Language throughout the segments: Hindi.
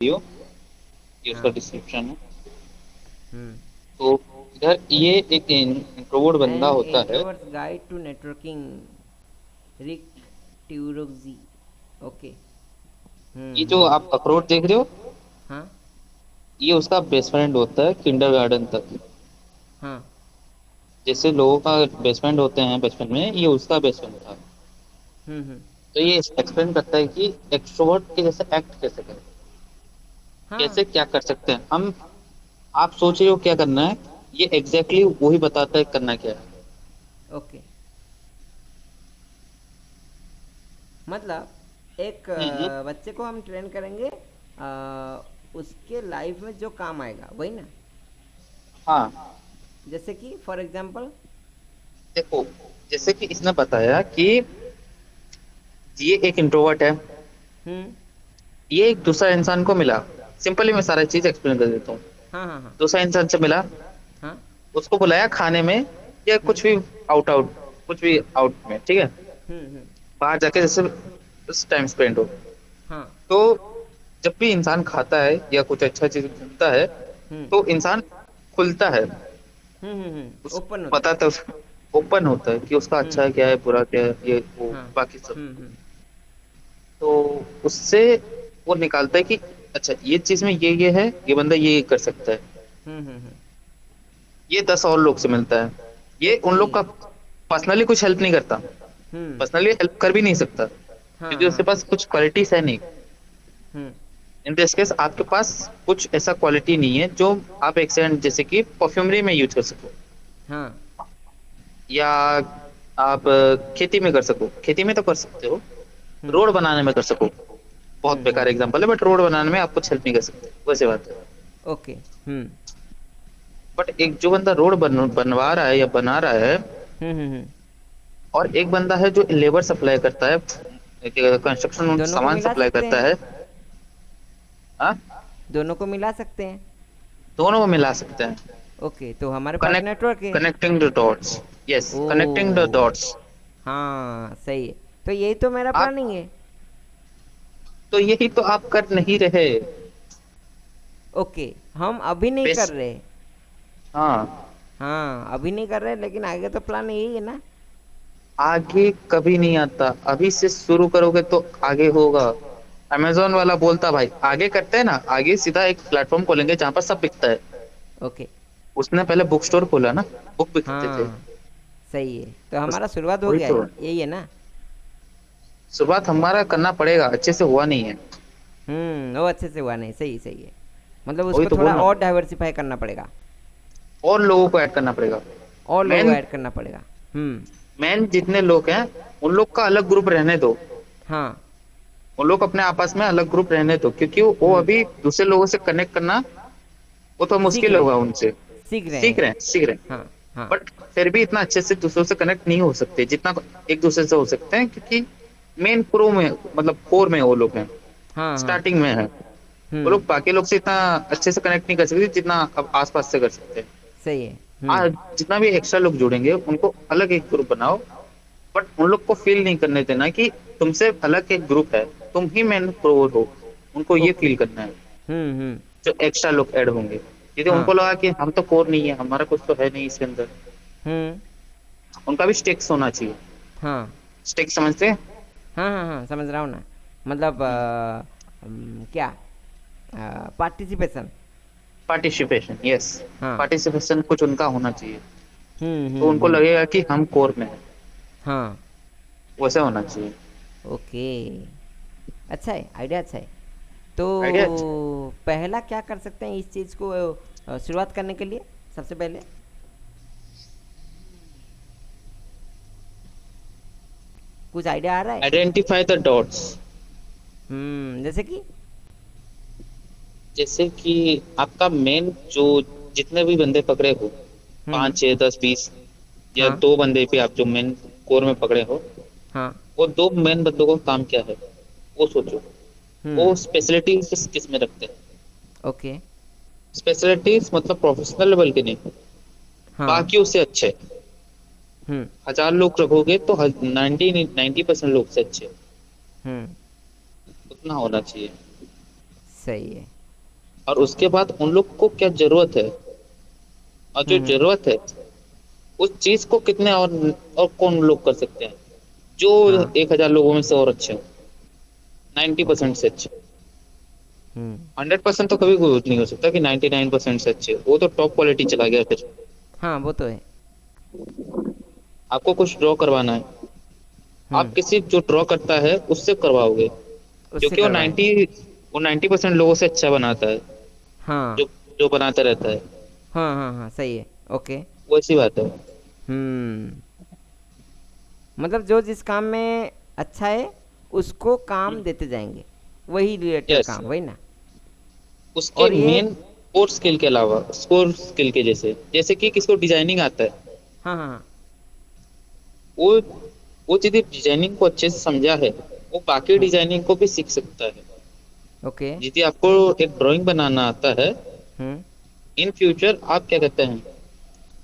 हो, ये उसका हाँ। डिस्क्रिप्शन है। हम्म। तो इधर ये एक इंट्रोवर्ट बंदा एन होता है। इंट्रोवर्ट्स गाइड टू नेटवर्किंग, रिक ट्यूरोजी। ओके। ये जो हम्म। आप अखरोट देख रहे हो, हाँ। ये उसका बेस्ट फ्रेंड होता है किंडरगार्टन तक। हाँ। जैसे लोगों का बेस्ट फ्रेंड होते हैं बचपन में, ये उसका बेस्ट फ्रेंड था। हम्म। तो ये एक्सप्लेन करता है कि एक्सट्रोवर्ट के जैसे एक्ट कैसे करें, हाँ। कैसे क्या कर सकते हैं हम। आप सोच रहे हो क्या करना है, ये एग्जैक्टली वही बताता है करना क्या है। ओके। मतलब एक हम्म। बच्चे को हम ट्रेन करेंगे, उसके लाइफ में जो काम आएगा वही ना। हाँ, जैसे कि फॉर एग्जांपल। देखो, जैसे कि इसने बताया कि ये एक इंट्रोवर्ट है, हम्म। ये एक दूसरा इंसान को मिला। सिंपली मैं सारा चीज एक्सप्लेन कर देता हूँ। हाँ हाँ हाँ। दूसरा इंसान से मिला, हाँ। उसको बुलाया खाने में, या हम्म कुछ भी आउट आउट, कुछ भी आउट में, ठीक है, हम्म। बाहर जाके जैसे उस टाइम स्पेंड हो। हाँ। तो जब भी इंसान खाता है या कुछ अच्छा चीज ढूंढता है, हम्म तो इंसान खुलता है, उस ओपन होता है। बताता है, ओपन होता है कि उसका अच्छा है हम्म। क्या है, बुरा क्या है, ये वो हाँ। बाकी सब। हम्म। तो उससे वो निकालता है कि अच्छा ये चीज में ये है, ये बंदा ये कर सकता है। हम्म। ये 10 और लोग से मिलता है। ये उन ओके। लोग का पर्सनली कुछ हेल्प नहीं करता, हम्म। पर्सनली हेल्प कर भी नहीं सकता, हाँ क्योंकि उसके हाँ। पास कुछ क्वालिटीज है नहीं। हम्म। इन दिस केस आपके पास कुछ ऐसा क्वालिटी नहीं है जो आप एक सेकंड जैसे कि परफ्यूमरी में यूज कर सको, हाँ। या आप खेती में कर सको, खेती में तो कर सकते हो, हम्म रोड बनाने में कर सको। बहुत बेकार हम्म। एग्जांपल है, बट रोड बनाने में आप कुछ हेल्प नहीं कर सकते, वैसे बात है। ओके। हम्म बट एक जो बंदा रोड बनवा रहा है या बना रहा है, हम्म। और एक बंदा है जो लेबर सप्लाई करता है, कंस्ट्रक्शन दोनों को सामान मिला सप्लाई सकते करता है। हैं। हाँ, दोनों को मिला सकते हैं। दोनों को मिला सकते हैं। ओके, तो हमारे पास कनेक्ट नेटवर्क है। Connecting the dots, yes, connecting the ओ। डॉट्स। हाँ सही है। तो यही तो मेरा आप, प्लानिंग है। तो यही तो आप कर नहीं रहे। ओके, हम अभी नहीं कर बेस, रहे। हाँ, हाँ अभी नहीं कर रहे, लेकिन आगे तो प्लान यही है ना। आगे कभी नहीं आता, अभी से शुरू करोगे तो आगे होगा। अमेजोन वाला बोलता भाई आगे करते हैं ना, आगे सीधा एक प्लेटफॉर्म खोलेंगे जहां पर सब बिकता है। ओके। उसने पहले बुक स्टोर खोला ना, बुक बिकते थे। हाँ सही है, तो उस, हमारा शुरुआत हो वही गया है, तो, यही है ना। शुरुआत हमारा करना पड़ेगा, अच्छे से हुआ नहीं है। वो अच्छे से हुआ नहीं, सही सही है। मतलब वही उसको तो बोल थोड़ा रहा और हूँ, डाइवर्सिफाई करना पड़ेगा। और लोगों को ऐड करना पड़ेगा। और लोगों को मेन ऐड करना पड़ेगा। मेन जितने लोग हैं, उन लोग का अलग ग्रुप रहने दो। हाँ। उन लोग अपने आपस में अलग ग्रुप रहने दो, क्योंकि वो हम्म अभी दूसरे लोगों से कनेक्ट करना, वो तो सीख मुश्किल रहे होगा हैं। उनसे। सीख रहे सीख हैं। रहे हैं, सीख रहे हैं। हाँ हाँ। बट फिर भी इतना अच्छे से दूसरों से कनेक्ट नहीं हो सकते जितना एक दूसरे से हो सकते हैं, क्योंकि मेन प्रो में, मतलब कोर में वो लोग हैं, हाँ हाँ। स्टार्टिंग में है। वो लोग बाकी लोग से इतना अच्छे से कनेक्ट नहीं कर सकते जितना अब आसपास से कर सकते हैं। सही है। आज जितना भी एक्स्ट्रा लोग जुड़ेंगे उनको अलग एक ग्रुप बनाओ, बट उन लोग को फील नहीं करने देना कि तुमसे अलग एक ग्रुप है, तुम ही मेन प्रो हो। उनको ये ओके। फील करना है, जो एक्स्ट्रा लोग ऐड होंगे, यदि हाँ। उनको लगा कि हम तो कोर नहीं है, हमारा कुछ तो है नहीं इसके अंदर, हम्म। उनका भी स्टेक्स होना चाहिए। हाँ स्टेक्स समझते हैं? हाँ हाँ हाँ, समझ रहा हूँ ना। मतलब क्या, पार्टिसिपेशन। पार्टिसिपेशन, यस, हाँ। पार्टिसिपेशन कुछ उनका होना चाहिए। तो उनको हम्म। लगेगा कि हम कोर में है, हाँ। वैसे होना चाहिए। ओके। अच्छा है, आइडिया अच्छा है। तो आइडिया। पहला क्या कर सकते हैं इस चीज़ को शुरुआत करने के लिए, सबसे पहले कुछ आइडिया आ रहा है? Identify the dots. जैसे कि। जैसे कि आपका मेन जो, जितने भी बंदे पकड़े हो, हम्म। 5 6 10 20, या हाँ 2 बंदे भी आप जो मेन कोर में पकड़े हो, हाँ। वो 2 मेन बंदों का काम क्या है, वो सोचो। वो हम्म। स्पेशलिटी किस किस में रखते हैं। ओके। स्पेशलिटीज मतलब प्रोफेशनल लेवल की नहीं, हाँ। बाकी उससे अच्छे। हम्म। 1000 लोग रखोगे तो 90% लोग से अच्छे, हम्म। उतना होना चाहिए। सही है। और उसके बाद उन लोग को क्या जरूरत है, और जो हम्म। जरूरत है उस चीज को कितने और कौन लोग कर सकते हैं, जो हाँ। 1,000 लोगों में से और अच्छे हो, ओके। 90% से अच्छे। हम्म। 100% तो कभी कोई नहीं हो सकता कि 99% से अच्छे, वो तो टॉप क्वालिटी चला गया फिर। हाँ वो तो है। आपको कुछ ड्रॉ करवाना है, आप हम्म। किसी जो ड्रॉ करता है उससे करवाओगे, उससे क्योंकि करवाएंगे। वो 90% लोगों से अच्छा बनाता है, हाँ जो जो बनाता रहता है। हाँ हाँ हाँ सही है। ओके। वो ऐसी बात है। हम्म। मतलब जो जिस काम में अच्छा है उसको काम देते जाएंगे, वही रिलेटेड यस, काम, वही ना। उसके और ये। मेन कोर स्किल के अलावा, कोर स्किल के जैसे जैसे कि किसको डिजाइनिंग आता है, हाँ हाँ हाँ। वो वो यदि डिजाइनिंग को अच्छे से समझा है, वो बाकी हम्म। डिजाइनिंग को भी सीख सकता है। ओके। यदि आपको एक ड्राइंग बनाना आता है, हम्म। इन फ्यूचर आप क्या कहते हैं,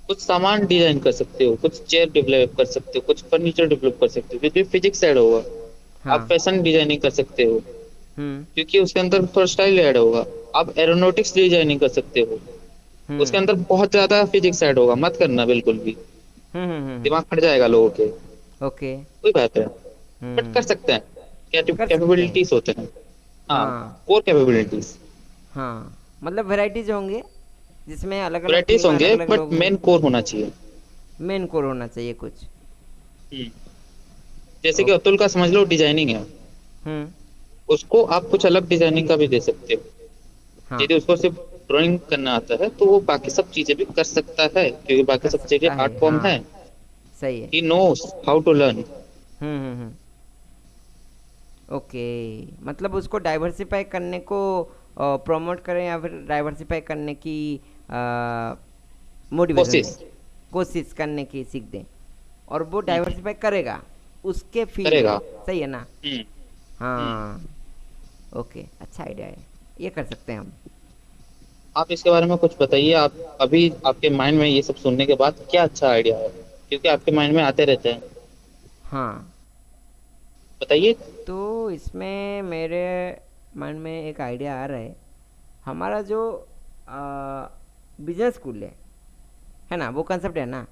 कुछ सामान डिजाइन कर सकते हो, कुछ चेयर डेवलप कर सकते हो, कुछ फर्नीचर डेवलप कर सकते हो, क्योंकि फिजिक्स ऐड होगा। आप हाँ। फैशन डिजाइनिंग कर सकते हो, हम्म। क्योंकि उसके अंदर थोड़ा स्टाइल ऐड होगा। आप एरोनॉटिक्स डिजाइनिंग कर सकते हो, उसके हम्म। अंदर बहुत ज्यादा फिजिक्स ऐड होगा, मत करना बिल्कुल भी, हम्म। दिमाग फट जाएगा लोगों के। ओके। कोई बात है, बट कर हम्म। सकते हैं, कर सकते हैं। कैपेबिलिटीज होते हैं। हाँ, हाँ कोर कैपेबिलिटीज, हाँ। मतलब वैरायटीज होंगे जिसमें अलग अलग वैराइटीज फील्ड में अलग होंगे, अलग बट लोग होंगे। मेन कोर होना चाहिए। मेन कोर होना चाहिए कुछ। हम्म, जैसे कि ओके। अतुल का समझ लो डिजाइनिंग है, हम्म। उसको आप कुछ अलग डिजाइनिंग का भी दे सकते हो। हाँ। यदि उसको सिर्फ ड्राइंग करना आता है तो वो बाकी सब चीजें भी कर सकता है, क्योंकि बाकी कर सब चीजें सकता है, आर्ट फॉर्म हाँ। है। सही है। He knows how to learn. Hmm. Okay. मतलब उसको डाइवर्सिफाई करने को प्रमोट करें या फिर डाइवर्सिफाई करने की मोटिवेशन दें, कोशिश कोशिश करने की सीख दें। और वो हम्म, डाइवर्सिफाई करेगा उसके फील्ड करेगा। में। सही है ना। हम्म हम्म। हाँ। ओके, अच्छा आइडिया है, ये कर सकते हैं हम। आप इसके बारे में कुछ बताइए, आप अभी आपके माइंड में ये सब सुनने के बाद क्या अच्छा आइडिया है, क्योंकि आपके माइंड में आते रहते हैं, हाँ। बताइए। तो इसमें मेरे मन में एक आइडिया आ रहा है। हमारा जो बिजनेस स्कूल है ना, वो कंसेप्ट है ना,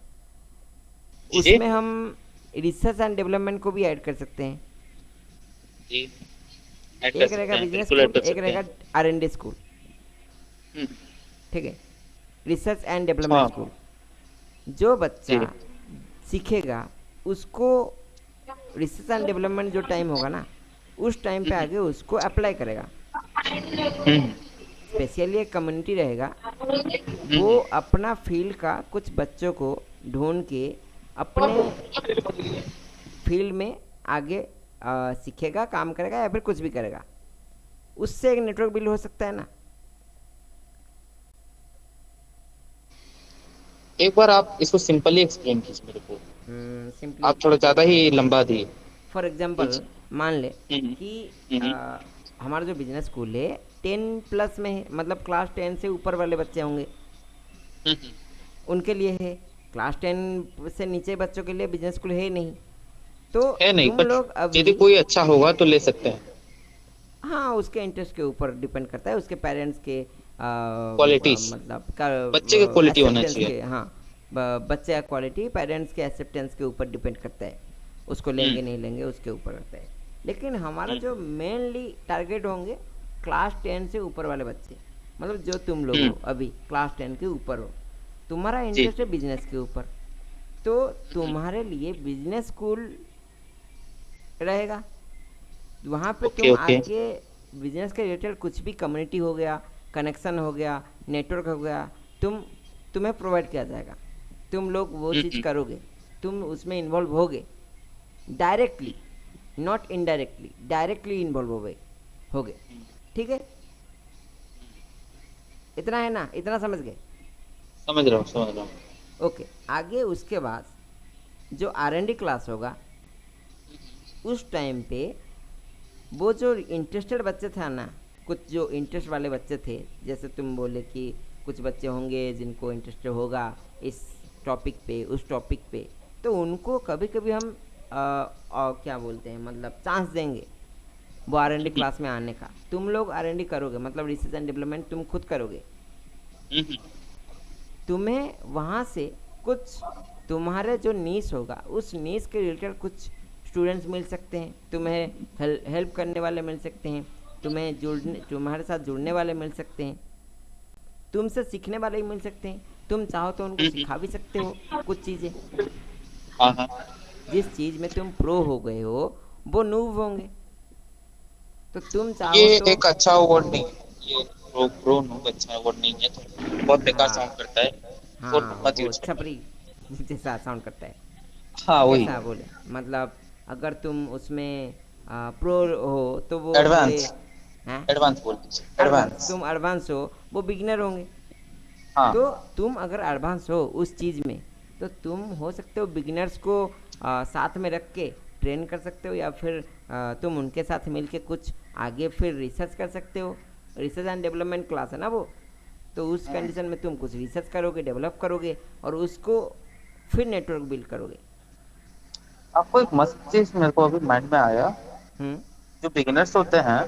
जी जी उसमें हम रिसर्च एंड डेवलपमेंट को भी ऐड कर सकते हैं। जी, ऐड कर एक सकते रहेगा हैं, बिजनेस बिल्कुल ऐड स्कूल, कर एक सकते रहेगा हैं। R&D school. हम्म, ठीक है। रिसर्च एंड डेवलपमेंट हाँ स्कूल, जो बच्चा जी। सीखेगा उसको रिसर्च एंड डेवलपमेंट जो टाइम होगा ना, उस टाइम पे हम्म आगे उसको अप्लाई करेगा। हम्म स्पेशली एक कम्युनिटी रहेगा, वो हम्म अपना फील्ड का कुछ बच्चों को ढूंढ के अपने फील्ड में आगे सीखेगा, काम करेगा या फिर कुछ भी करेगा। उससे एक नेटवर्क बिल्ड हो सकता है ना। एक बार आप इसको सिंपली एक्सप्लेन कीजिए मेरे को, सिंपली आप थोड़ा ज्यादा ही लंबा दिए। फॉर एग्जांपल मान ले हम्म कि हम्म हमारा जो बिजनेस स्कूल है 10+ में है, मतलब क्लास 10 से ऊपर वाले बच्चे होंगे हम्म। उनके लिए है। क्लास 10 से नीचे बच्चों के लिए बिजनेस स्कूल है ही नहीं। तो है नहीं, तुम बट लोग अभी। यदि कोई अच्छा होगा तो ले सकते हैं। हाँ, उसके इंटरेस्ट के ऊपर डिपेंड करता है, उसके पेरेंट्स के क्वालिटीज, मतलब बच्चे का क्वालिटी होना एक्सेप्टेंस चाहिए। के, हाँ। बच्चे का क्वालिटी पेरेंट्स के एक्सेप्टेंस के ऊपर डिपेंड करता है, उसको हम्म लेंगे नहीं लेंगे उसके ऊपर रहता है। लेकिन हमारा हम्म जो मेनली टारगेट होंगे क्लास 10 से ऊपर वाले बच्चे, मतलब जो तुम लोग हम्म, हो अभी क्लास 10 के ऊपर हो, तुम्हारा जी। इंटरेस्ट है बिजनेस के ऊपर, तो तुम्हारे लिए बिजनेस स्कूल रहेगा। वहाँ पे ओके तुम ओके। आके बिजनेस के रिलेटेड कुछ भी कम्युनिटी हो गया, कनेक्शन हो गया, नेटवर्क हो गया, तुम्हें प्रोवाइड किया जाएगा। तुम लोग वो चीज़ हम्म। करोगे, तुम उसमें इन्वॉल्व होगे directly, not indirectly, directly involve होगे। ठीक है, इतना है ना, इतना समझ गए। समझ रहा हूँ समझ रहा हूँ। ओके, आगे उसके बाद जो R&D क्लास होगा उस टाइम पे वो जो इंटरेस्टेड बच्चे थे ना, कुछ जो इंटरेस्ट वाले बच्चे थे, जैसे तुम बोले कि कुछ बच्चे होंगे जिनको इंटरेस्ट होगा इस टॉपिक पे उस टॉपिक पे, तो उनको कभी कभी हम क्या बोलते हैं, मतलब चांस देंगे वो R&D क्लास में आने का। तुम लोग R&D करोगे, मतलब रिसर्च एंड डेवलपमेंट तुम खुद करोगे। हम्म, तुम्हें वहाँ से कुछ, तुम्हारे जो नीश होगा उस नीश के रिलेटेड कुछ स्टूडेंट्स मिल सकते हैं, तुम्हें हेल्प करने वाले मिल सकते हैं, तुम्हें जुड़ने, तुम्हारे साथ जुड़ने वाले मिल सकते हैं, तुमसे सीखने वाले ही मिल सकते हैं। तुम चाहो तो उनको हम्म, सिखा भी सकते हो कुछ चीज़ें। हाँ हाँ। जिस चीज़ में तुम प्रो हो गए हो वो नूब होंगे, तो तुम ये चाहो तो। एक अच्छा वर्ड नहीं है ये। प्रो प्रो नो अच्छा वर्ड नहीं है, तो बहुत बेकार साउंड हाँ करता है। तो हाँ, मत वो यूज करना। छपरी जैसा साउंड करता है। हाँ वही। कैसा बोले, मतलब अगर तुम उसमें प्रो हो तो वो थोड़े। एडवांस। हैं? एडवांस बोल दीजिए, एडवांस, एडवांस। तुम एडवांस हो, वो बिगिनर होंगे। हाँ। तो तुम अगर एडवांस हो उस चीज़ में, तो तुम हो सकते हो बिगिनर्स को साथ में रख के ट्रेन कर सकते हो, या फिर तुम उनके साथ मिल के कुछ आगे फिर रिसर्च कर सकते हो। रिसर्च एंड डेवलपमेंट क्लास है ना वो, तो उस कंडीशन में तुम कुछ रिसर्च करोगे, डेवलप करोगे, और उसको फिर नेटवर्क बिल्ड करोगे। आपको एक मस्त चीज मेरे को अभी माइंड में आया। हम्म। जो बिगिनर्स होते हैं,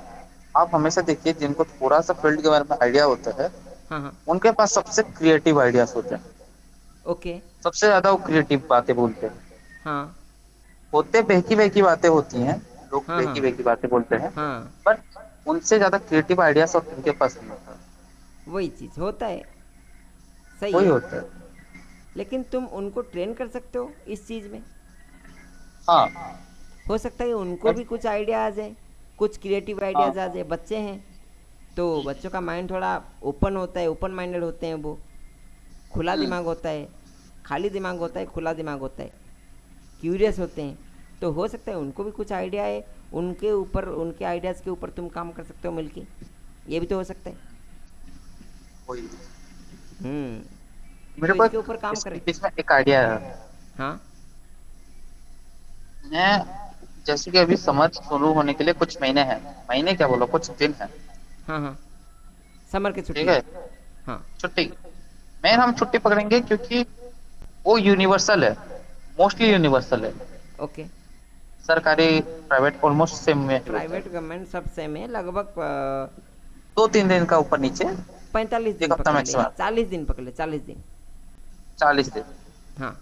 आप हमेशा देखिए जिनको थोड़ा सा फील्ड के बारे में आइडिया होता है, हाँ हाँ। उनके पास सबसे क्रिएटिव आइडियाज होते हैं। ओके। सबसे ज्यादा वो क्रिएटिव बातें बोलते हैं। हाँ होते बहकी बहकी बातें होती हैं, लोग हाँ बहकी हाँ बहकी बातें बोलते हैं, हाँ, बट उनसे ज्यादा क्रिएटिव आइडियाज और उनके पास नहीं होता। वही चीज़ होता है। सही वही है। होता है। लेकिन तुम उनको ट्रेन कर सकते हो इस चीज़ में। हाँ। हो सकता है उनको भी कुछ आइडिया आ जाए, कुछ क्रिएटिव आइडियाज़ आ हाँ। जाए। बच्चे हैं तो बच्चों का माइंड थोड़ा ओपन होता है, ओपन माइंडेड होते हैं वो। खुला हम्म, दिमाग होता है, खाली दिमाग होता है, खुला दिमाग होता है, क्यूरियस होते हैं। तो हो सकता है उनको भी कुछ आइडिया है, उनके ऊपर, उनके आइडियाज़ के ऊपर तुम काम कर सकते हो मिलके। ये भी तो हो सकता है। वही। तो मेरे को इसके ऊपर काम इसके करें। बीच में एक आइडिया है। हाँ मैं जैसे कि अभी समर शुरू होने के लिए कुछ महीने हैं, महीने क्या बोलो, कुछ दिन है। हाँ हाँ, समर की ठीक छुट्टी। है। हाँ छुट्टी। मेन हाँ। हम छुट्टी पकड़ेंगे क्योंकि वो यूनिवर्सल है, मोस्टली यूनिवर्सल है। ओके। सरकारी प्राइवेट ऑलमोस्ट सेम में ही होता है। प्राइवेट गवर्नमेंट सब सेम है लगभग। 2-3 दिन का ऊपर नीचे। 45 दिन एक हफ्ता पकड़ ले, मैक्सिमम। 40 दिन पकड़ ले, 40 दिन। 40 दिन। हाँ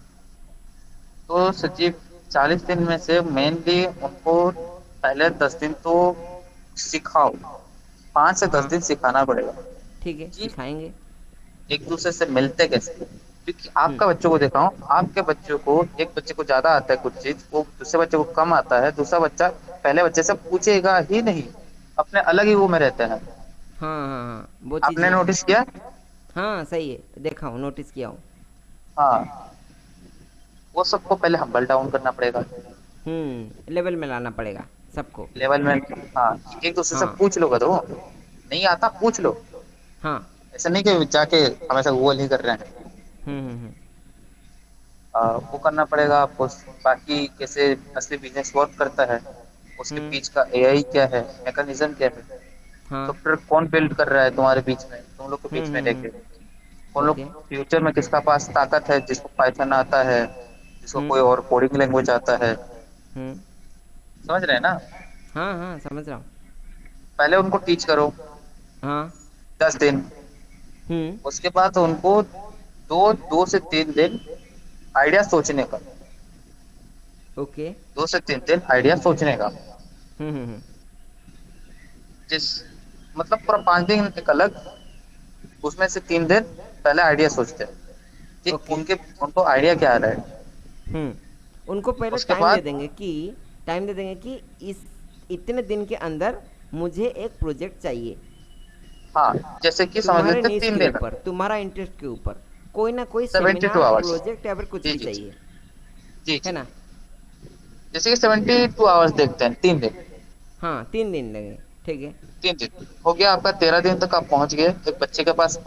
तो सचिव 40 दिन में से मेनली उनको पहले 10 दिन तो सिखाओ। 5 से 10 हाँ, दिन सिखाना पड़ेगा ठीक है, कि सिखाएंगे। एक दूसरे से मिलते कैसे। क्योंकि हम्म। आपका बच्चों को देखा हूँ, आपके बच्चों को एक बच्चे को ज्यादा आता है कुछ चीज, वो दूसरे बच्चे को कम आता है, दूसरा बच्चा पहले बच्चे से पूछेगा ही नहीं, अपने अलग ही वो में रहते हैं। हाँ हाँ हाँ, वो चीज़ आपने है। नोटिस किया? हाँ सही है, देखा हूँ, नोटिस किया हूँ। हाँ। वो सबको पहले हम्बल डाउन करना पड़ेगा, लेवल में लाना पड़ेगा सबको। लेवल में। हाँ। एक दूसरे से हाँ पूछ लो, करो नहीं आता पूछ लो। हाँ। ऐसा नहीं कि जाके हमेशा गूगल ही कर रहे हैं। हम्म। वो करना पड़ेगा आपको। बाकी कैसे असली बिजनेस वर्क करता है, उसके हम्म। बीच का एआई क्या है, मैकेनिज्म क्या है, हाँ। सॉफ्टवेयर कौन बिल्ड कर रहा है तुम्हारे बीच में, तुम लोग के बीच में लेके, कौन लोग ओके। फ्यूचर में किसका पास ताकत है, जिसको पाइथन आता है, जिसको कोई हम्म और कोडिंग लैंग्वेज आता है। हम्म। समझ रहे हैं ना? हाँ हाँ, समझ रहा हूँ। पहले उनको टीच करो हाँ। 10 दिन। हम्म। उसके बाद उनको 2 से 3 दिन आइडिया सोचने का। ओके। 2 से 3 दिन आइडिया सोचने का। हम्म। जिस मतलब पूरा 5 दिन एक अलग, उसमें से 3 दिन पहले आइडिया सोचते हैं कि ओके। उनके उनको आइडिया क्या आ रहा है। उनको पहले उसके टाइम दे बाद देंगे कि, टाइम दे देंगे कि इस इतने दिन के अंदर मुझे एक प्रोजेक्ट चाहिए, हाँ, जैसे कि समझ तुम्हारे लेते हैं नीड्स तीन के दिन ऊपर, तुम्हारा इंटरेस्ट के ऊपर, कोई ना कोई 72 सेमिनार, आवर्स प्रोजेक्ट या फिर कुछ जी भी जी जी चाहिए। जी है जी। ना? जैसे कि 72 आवर्स देखते हैं, 3 दिन। हाँ, 3 दिन लगे। ठीक है। 3 दिन हो गया आपका, 13 दिन तक आप पहुंच गए। एक बच्चे के पास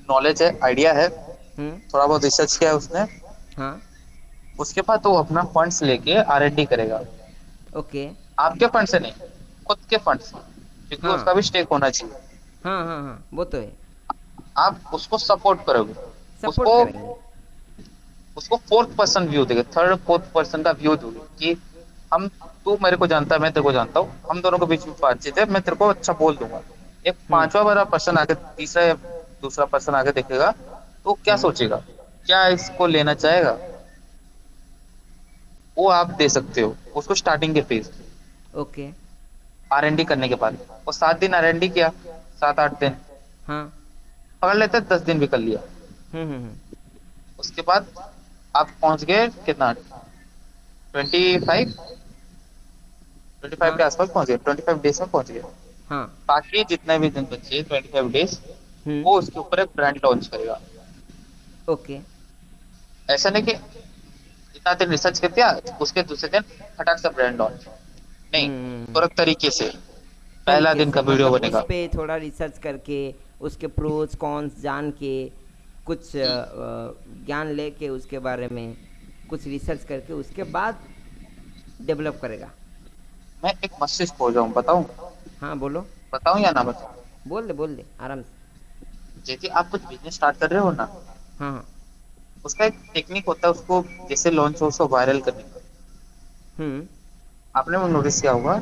नॉलेज है, आइडिया है, हम्म। थोड़ा बहुत रिसर्च किया है उसने। हाँ। उसके बाद वो अपना फंड्स लेके आर&डी करेगा। ओके। आपके फंड से नहीं, खुद के फंड से, क्योंकि हाँ उसका भी स्टेक होना चाहिए। हाँ हाँ हाँ, वो तो है। आप उसको सपोर्ट करोगे। सपोर्ट उसको करेंगे। उसको फोर्थ पर्सन व्यू देगा, थर्ड फोर्थ पर्सन का व्यू दोगे कि हम, तू मेरे को जानता है, मैं तेरे को जानता हूँ, हम दोनों के बीच में बातचीत है, मैं तेरे को अच्छा बोल दूंगा। एक हम्म पांचवा वाला पर्सन आके, तीसरा या दूसरा पर्सन आके देखेगा, तो क्या हम्म। सोचेगा, क्या इसको लेना चाहेगा? वो आप दे सकते हो उसको स्टार्टिंग के फेज, ओके। R&D करने के बाद। वो 7 दिन R&D किया, 7-8 दिन, हाँ। पकड़ लेते 10 दिन भी कर लिया। हम्म। उसके बाद आप पहुंच गए कितना, 25, 25 हाँ के आसपास पहुंच गए, 25 डेज में पहुंच गए। हाँ। बाकी जितने भी दिन बचे 25 डेज, हम्म। वो उसके ऊपर एक ब्रांड लॉन्च करेगा। ओके। ऐसा नहीं कि इतना दिन रिसर्च कर दिया, उसके दूसरे दिन फटाक से ब्रांड लॉन्च, नहीं, हम्म। थोड़ा तरीके से। पहला तरीके दिन का से वीडियो मतलब उस बनेगा। पे थोड़ा रिसर्च करके, उसके प्रोज कॉन्स जान के, कुछ ज्ञान लेके उसके बारे में, कुछ रिसर्च करके उसके बाद डेवलप करेगा। मैं एक मस्त चीज बोल रहा हूँ, बताऊं? हाँ बोलो। बताऊं या ना बताऊं? बोल दे आराम से। जैसे आप कुछ बिजनेस स्टार्ट कर रहे हो ना, हाँ हाँ। उसका एक टेक्निक होता है, उसको जैसे लॉन्च हो उसको वायरल करने का। हम्म। आपने वो नोटिस किया होगा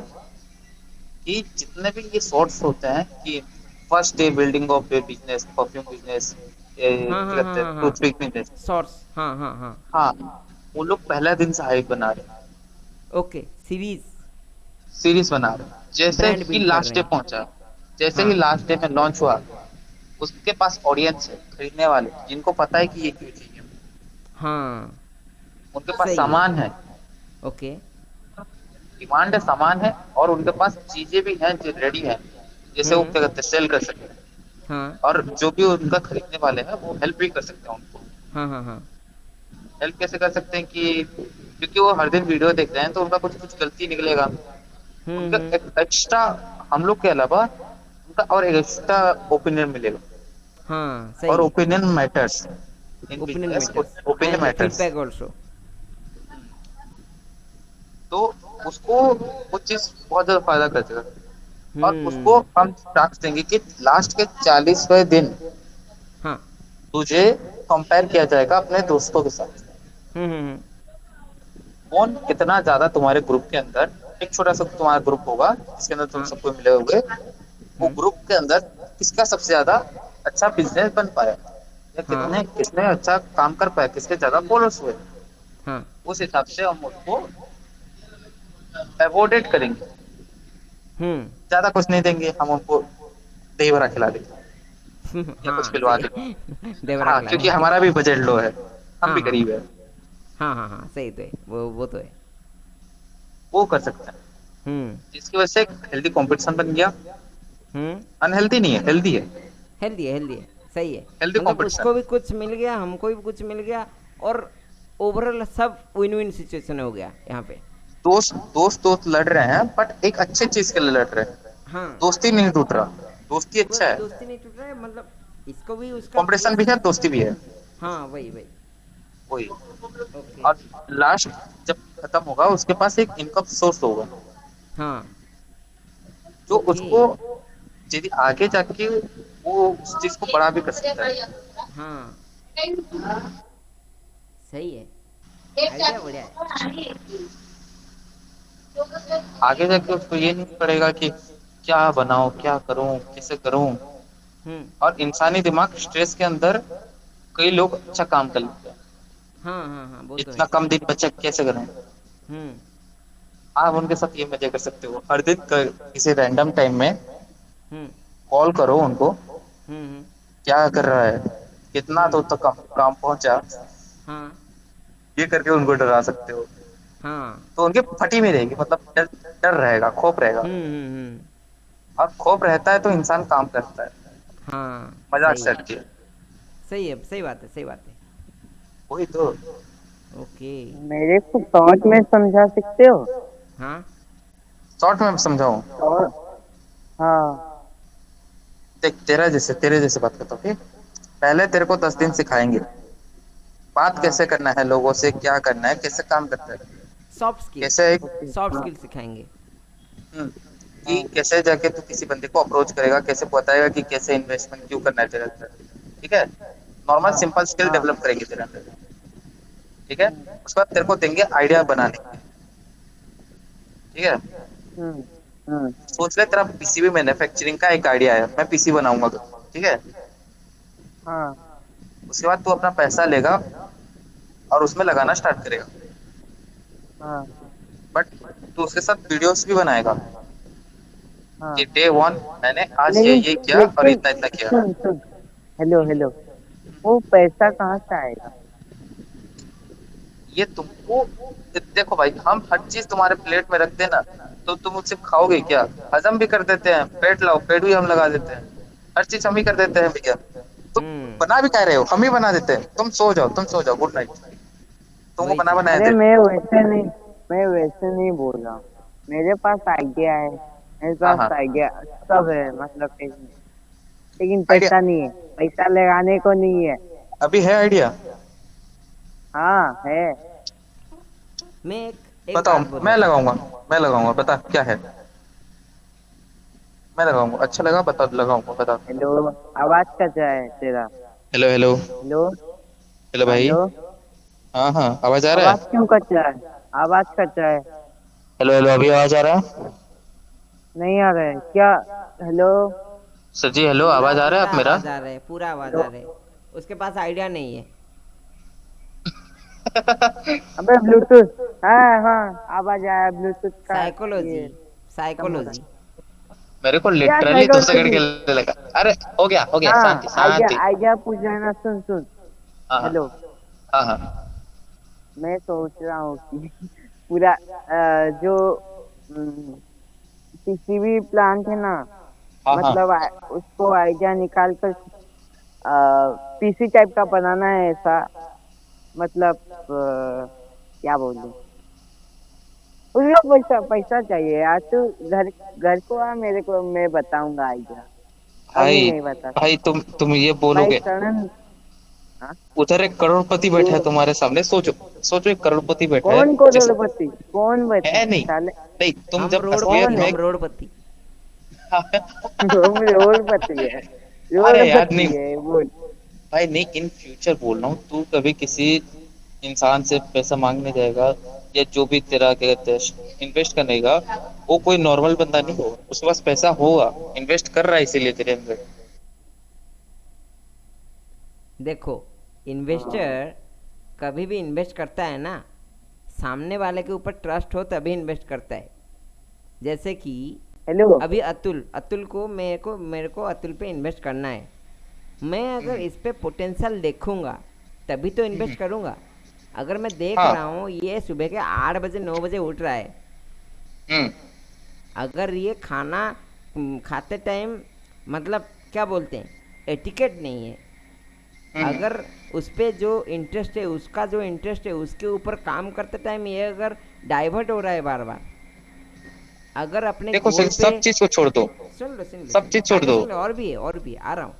कि जितने भी ये शॉर्ट्स होते हैं कि first day building of A business, perfume business, हाँ क्या हाँ हाँ कहते हैं, हाँ हाँ। टूथपिक बिजनेस, शॉर्ट्स, हाँ हाँ हाँ। हाँ, वो लोग पहला दिन से हाइप बना रहे हैं, ओके, सीरीज। सीरीज बना रहे हैं। जैसे ब्रांड ही बिल्ड कर लास्ट रहे डे हैं। पहुंचा, जैसे ही हाँ लास्ट डे में लॉन्च हुआ, उसके पास ऑडियंस है, खरीदने वाले जिनको पता है कि ये क्यों चाहिए, हाँ। उनके पास सही है। सामान है, ओके। डिमांड है, सामान है, और उनके पास चीजें भी हैं जो रेडी है, जैसे वो क्या कहते हैं, सेल कर सकते हैं। हाँ और जो भी उनका खरीदने वाले हैं वो हेल्प भी कर सकते हैं उनको। हाँ हाँ हाँ। हेल्प कैसे कर सकते हैं कि क्योंकि वो हर दिन वीडियो देख रहे हैं तो उनका कुछ कुछ गलती निकलेगा, उनका हम्म। एक एक्स्ट्रा, हम लोग के अलावा उनका और एक एक्स्ट्रा ओपिनियन मिलेगा। हाँ और सही है। Opinion matters in opinion business, matters opinion and matters. Feedback also. तो उसको वो चीज बहुत ज्यादा फायदा करता है। और उसको हम्म। हम टास्क देंगे कि लास्ट के 40वें दिन हाँ। तुझे कंपेयर किया जाएगा अपने दोस्तों के साथ, हम्म। कौन कितना ज्यादा तुम्हारे ग्रुप के अंदर, एक छोटा सा तुम्हारा ग्रुप होगा जिसके अंदर तुम हाँ। सबको मिले होंगे, वो हम्म। ग्रुप के अंदर किसका सबसे ज्यादा अच्छा बिजनेस बन पाया, या हाँ कितने किसने अच्छा काम कर पाया, किसके ज्यादा फॉलोअर्स हुए, हाँ। उस हिसाब से हम उसको अवॉर्डेड करेंगे। हम्म। ज्यादा कुछ नहीं देंगे, हम उनको दही भरा खिला देंगे या कुछ हाँ खिलवा सही देंगे। है। देवरा हाँ, खिला क्योंकि देंगे। हमारा भी बजट लो है, हम हाँ भी हाँ गरीब है। हाँ हाँ हाँ सही तो है, वो तो है। वो कर सकते हैं, हम्म जिसकी वजह से एक हेल्दी कंपटीशन बन गया। हम्म। अनहेल्दी नहीं है, हेल्दी है, हेल्दी है, हेल्दी है। सही है। हेल्दी मतलब कंपटीशन। उसको भी कुछ मिल गया, हमको भी कुछ मिल गया, और ओवरऑल सब विन विन सिचुएशन हो गया यहाँ पे। दोस्त लड़ रहे हैं, बट एक अच्छे चीज के लिए लड़ रहे हैं। हाँ। दोस्ती नहीं टूट रहा, दोस्ती अच्छा बस है, दोस्ती नहीं टूट रहा है, मतलब इसको भी उसका कंपटीशन भी बेस्ट। है, दोस्ती भी है, हाँ वही वही। वही। ओके। और लास्ट जब खत्म होगा उसके पास एक इनकम सोर्स होगा, हाँ। जो ओके। उसको यदि आगे जाके वो उस चीज को बड़ा भी कर सकता है। हाँ सही है। आइडिया बढ़िया है। आगे जाके उसको ये नहीं पड़ेगा कि क्या बनाऊं, क्या करूं, कैसे करूं। हम्म। और इंसानी दिमाग स्ट्रेस के अंदर, कई लोग अच्छा काम कर लेते हैं, हाँ हाँ हाँ वो तो इतना है। कम दिन बचा कैसे करें। हम्म आप उनके साथ ये मजे कर सकते हो, हर दिन किसी रैंडम टाइम में हम्म कॉल करो उनको, हम्म। क्या कर रहा है, कितना हम्म। तो तक काम पहुंचा, हाँ ये करके उनको डरा सकते हो। हाँ। तो उनकी फटी में रहेगी, मतलब डर, डर रहेगा, खौफ रहेगा। हम्म। और खौफ रहता है तो इंसान काम करता है, हाँ मजाक सही से है। हटके। सही है, सही बात है, सही बात है। वही तो। ओके। मेरे को 5 मिनट समझा सकते हो? हाँ शॉर्ट में समझाऊं? और हाँ। देख, तेरे जैसे बात करता हूँ, ठीक? पहले तेरे को 10 दिन सिखाएंगे बात हाँ। कैसे करना है, लोगों से क्या करना है, कैसे काम करता है, सॉफ्ट स्किल। कैसे एक, ओके। सॉफ्ट हाँ स्किल सिखाएंगे। हम्म, कि हाँ कैसे जाके तू किसी बंदे को अप्रोच करेगा, कैसे बताएगा कि कैसे इन्वेस्टमेंट क्यों करना है तेरे अंदर, ठीक है? नॉर्मल हाँ सिंपल स्किल हाँ। डेवलप करेंगे तेरे अंदर, ठीक है? हम्म, उसके बाद तेरे को देंगे आइडिया बनाने के लिए, ठीक है। हम्म हम्म सोच ले तेरा पीसीबी मैन्युफैक्चरिंग का एक आइडिया है, मैं पीसी बनाऊंगा तो, ठीक है। हाँ उसके बाद तू अपना पैसा लेगा और उसमें लगाना स्टार्ट करेगा। हाँ बट तू उसके साथ वीडियोस भी बनाएगा हाँ। कि डे वन मैंने आज लेकिन ये किया और लेकिन इतना इतना किया। सुन सुन, हेलो हेलो, वो पैसा कहाँ से आएगा? ये तुमको देखो भाई, हम हर चीज तुम्हारे प्लेट में रखते हैं ना, तो तुम मुझसे खाओगे क्या? हजम भी कर देते हैं, पेट लाओ, पेट भी हम लगा देते हैं, हर चीज हम ही कर देते हैं भैया। तुम हम्म। बना भी कह रहे हो, हम ही बना देते हैं। तुम सो जाओ, तुम सो जाओ, गुड नाइट। तुमको वही बना चीज। बनाया अरे दे। मैं वैसे नहीं बोल रहा हूँ। मेरे पास आइडिया है, मेरे हाँ पास हाँ। आइडिया सब है, मतलब लेकिन आइडिया पैसा नहीं है, पैसा लगाने को नहीं है। अभी है आइडिया? हाँ है। मैं एक बताओ। बात बोल मैं रहा था। लगाऊंगा, मैं लगाऊंगा, बता क्या है। मैं लगाऊंगा, अच्छा लगा, बता, लगाऊंगा, बता। हेलो, आवाज कट रहा है तेरा। Hello hello. हेलो हेलो भाई। हेलो, हाँ हाँ, आवाज आ रहा आवाज है? क्यों कट रहा है? आवाज कट रहा है। हेलो हेलो, अभी आवाज आ रहा है? नहीं आ रहा है क्या? हेलो सर जी हेलो, पूरा आवाज आ रहा है पूरा आप मेरा? आवाज आ रहा है, पूरा आवाज हेलो। आ रहा है। उसके पास आइडिया नहीं है। अबे ब्लूटूथ। हाँ हाँ, आवाज आया ब्लूटूथ का। साइकोलॉजी, ये खत्म हो रहा साइकोलॉजी। है। मेरे को क्या लिटरली 2 सेकंड के साइकोलॉजी? लिए लगा। अरे हो गया, हाँ, शांति आइडिया शांति। आइडिया पूछ रहा है ना, सुन सुन। हाँ हाँ। हेलो, हाँ हाँ। मैं सोच रहा हूँ कि पूरा जो पीसीबी प्लांट है ना, हाँ हाँ। मतलब उसको आइडिया निकाल कर पीसी टाइप का बनाना है ऐसा, मतलब क्या बोलूं। उसको पैसा पैसा चाहिए यार, तू घर घर को आ, मेरे को मैं बताऊंगा आइडिया। अभी भाई नहीं बता भाई, सकता तुम ये भाई, बोलोगे? सडन। हाँ, उधर एक करोड़पति बैठा है तू तुम्हारे सामने, सोचो। सोचो, एक करोड़पति बैठा है कौन जिस करोड़पति? कौन बैठा है है नहीं। साले? नहीं, तुम हम जब असलियत रोडपति, कौन है? में हम रोडपति। तुम रोड़पति है? अरे यार नहीं रोड़पति है बोल। भाई, नहीं, इन फ्यूचर बोल रहा हूँ, तू कभी किसी इंसान से पैसा मांगने जाएगा या जो भी तेरा क्या कहते हैं इन्वेस्ट करने का, वो कोई नॉर्मल बंदा नहीं हाँ होगा, उसके पास पैसा होगा, इन्वेस्ट कर रहा है इसीलिए तेरे अंदर। देखो, हाँ। इन्वेस्टर कभी भी इन्वेस्ट करता है ना, सामने वाले के ऊपर ट्रस्ट हो तभी इन्वेस्ट करता है। जैसे कि हेलो। अभी अतुल अतुल को मेरे को अतुल पे इन्वेस्ट करना है। मैं अगर इस पे पोटेंशियल देखूंगा तभी तो हम्म, इन्वेस्ट करूंगा। अगर मैं देख हाँ। रहा हूँ ये सुबह के 8 बजे 9 बजे उठ रहा है, हम्म अगर ये खाना खाते टाइम, मतलब क्या बोलते हैं, एटिकेट नहीं है, हम्म। अगर उस पे जो इंटरेस्ट है, उसका जो इंटरेस्ट है उसके ऊपर काम करते टाइम ये अगर डाइवर्ट हो रहा है बार बार, अगर अपने देखो, गोल पे। सब चीज को छोड़ दो। सुन लो सुन लो सब सुन लो, चीज छोड़ आगे दो। सुन लो, और भी है और भी है, आ रहा हूँ।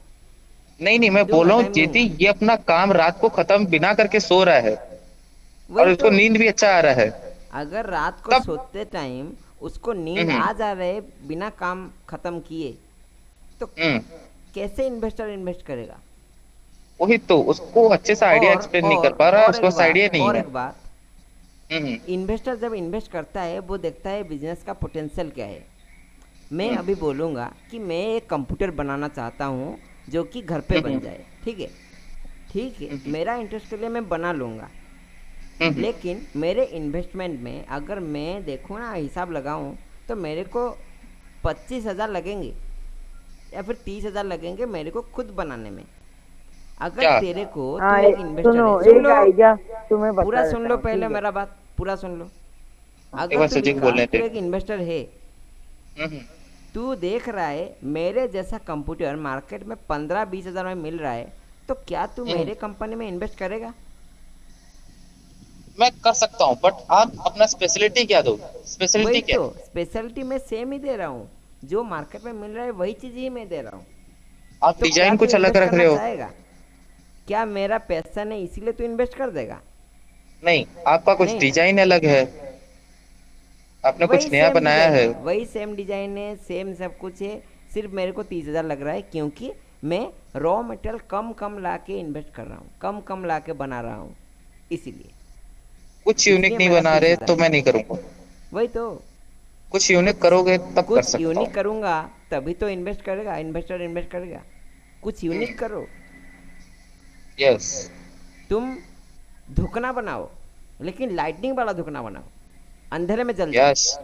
नहीं नहीं, मैं बोल दूंगा, रहा हूँ, टाइम यदि दूंगा। ये अपना काम रात को खत्म बिना करके सो रहा है और वही उसको तो। नींद भी अच्छा आ रहा है, अगर रात को तब। सोते टाइम उसको नींद हम्म आ जा रहे बिना काम खत्म किए, तो हम्म। कैसे इन्वेस्टर इन्वेस्ट करेगा? वही तो, उसको अच्छे से आइडिया एक्सप्लेन नहीं कर पा रहा है, और उसके एक पास आइडिया बात, नहीं और है। एक बात। हम्म इन्वेस्टर जब इन्वेस्ट करता है वो देखता है बिजनेस का पोटेंशियल क्या है। मैं हम्म अभी बोलूँगा कि मैं एक कंप्यूटर बनाना चाहता हूँ जो कि घर पे हम्म बन जाए, ठीक है। ठीक है, हम्म मेरा इंटरेस्ट के लिए मैं बना लूँगा। हम्म। लेकिन मेरे इन्वेस्टमेंट में अगर मैं देखूँ ना, हिसाब लगाऊँ, तो मेरे को 25,000 लगेंगे या फिर 30,000 लगेंगे मेरे को खुद बनाने में। अगर क्या? तेरे को, तू हाँ, एक इन्वेस्टर सुनो, है, सुन एक लो, आइडिया तुम्हें पूरा बता सुन देता लो, हूँ, पहले ठीक है। मेरा बात पूरा सुन लो। एक अगर बार तू सचिन बोल विकास, रहे तू थे। एक इन्वेस्टर है, हम्म। तू देख रहा है मेरे जैसा कंप्यूटर मार्केट में 15-20 हज़ार में मिल रहा है, तो क्या तू हम्म। मेरे कंपनी में इन्वेस्ट करेगा? मैं कर सकता हूँ, बट आप अपना स्पेशलिटी क्या दो? स्पेशलिटी वही क्या तो, है? स्पेशलिटी मैं सेम ही दे रहा हूँ, जो मार्केट में मिल रहा है वही चीज़ ही मैं दे रहा हूँ। आप तो क्या डिजाइन तू कुछ अलग इन्वेस्ट रख करना रहे हो। चाहेगा? क्या मेरा पैसा नहीं इसीलिए तू इन्वेस्ट कर देगा? नहीं, आपका कुछ नहीं। डिजाइन अलग है, आपने वही कुछ नया सेम बनाया डिज़ाइन है। है, वही सेम डिज़ाइन है, सेम सब कुछ है। सिर्फ मेरे को 30,000 लग रहा है क्योंकि मैं रॉ मटेरियल कम कम ला के इन्वेस्ट कर रहा हूँ, कम कम ला के बना रहा हूँ, इसीलिए कुछ यूनिक इसलिए नहीं मेरा बना तीस रहे हज़ार तो है मैं नहीं करूंगा। वही तो। कुछ यूनिक कुछ करोगे तब कर कुछ सकता यूनिक हूँ। करूँगा तभी तो इन्वेस्ट करेगा, इन्वेस्टर इन्वेस्ट करेगा। कुछ यूनिक करो। यस। तुम धुकना बनाओ, लेकिन लाइटनिंग वाला धुकना बनाओ, अंधेरे में जल जाए। यस,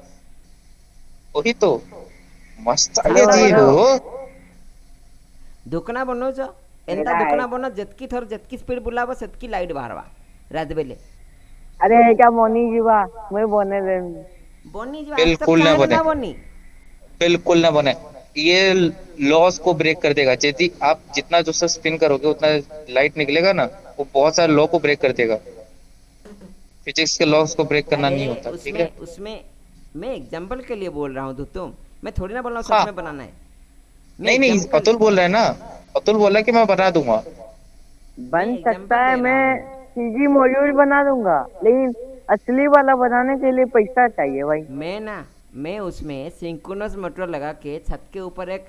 वही तो मस्त आइडिया हेलो छाता दिए हेलो। हो। बनाओ, धुकना बनोच। ಎಂತ मेरा है। ದುಕಾನ ಬನ್ನ ಜತ್ಕಿ ಥರ ಜತ್ಕಿ ಸ್ಪೀಡ್ ಬುಲಾವ ಸತ್ಕಿ लाइट बाहरवा रात बेले। अरे क्या मोनी जी बा, मैं बोने दे। बनी जो आज तक बिल्कुल ना काहे बने, ना बनी। बिल्कुल ना बने। ये लॉस को ब्रेक कर देगा। यदि आप जितना जो स्पिन करोगे उतना लाइट निकलेगा ना, वो बहुत सारे लॉ को ब्रेक कर देगा। फिजिक्स के लॉस को ब्रेक करना अरे नहीं होता, ठीक है। उसमें उसमें मैं एग्जाम्पल के लिए बोल रहा हूँ तो तुम, मैं थोड़ी ना बोल रहा हूँ सच हाँ, में बनाना है। मैं नहीं नहीं, एग्जाम्पल अतुल बोल रहा है ना, अतुल बोला कि मैं बना दूंगा। मैं बन सकता एग्जाम्पल है, दे रहा मैं हूँ। सीजी मॉड्यूल बना दूंगा, लेकिन असली वाला बनाने के लिए पैसा चाहिए भाई। मैं उसमें सिंक्रोनस मोटर लगा के छत के ऊपर एक,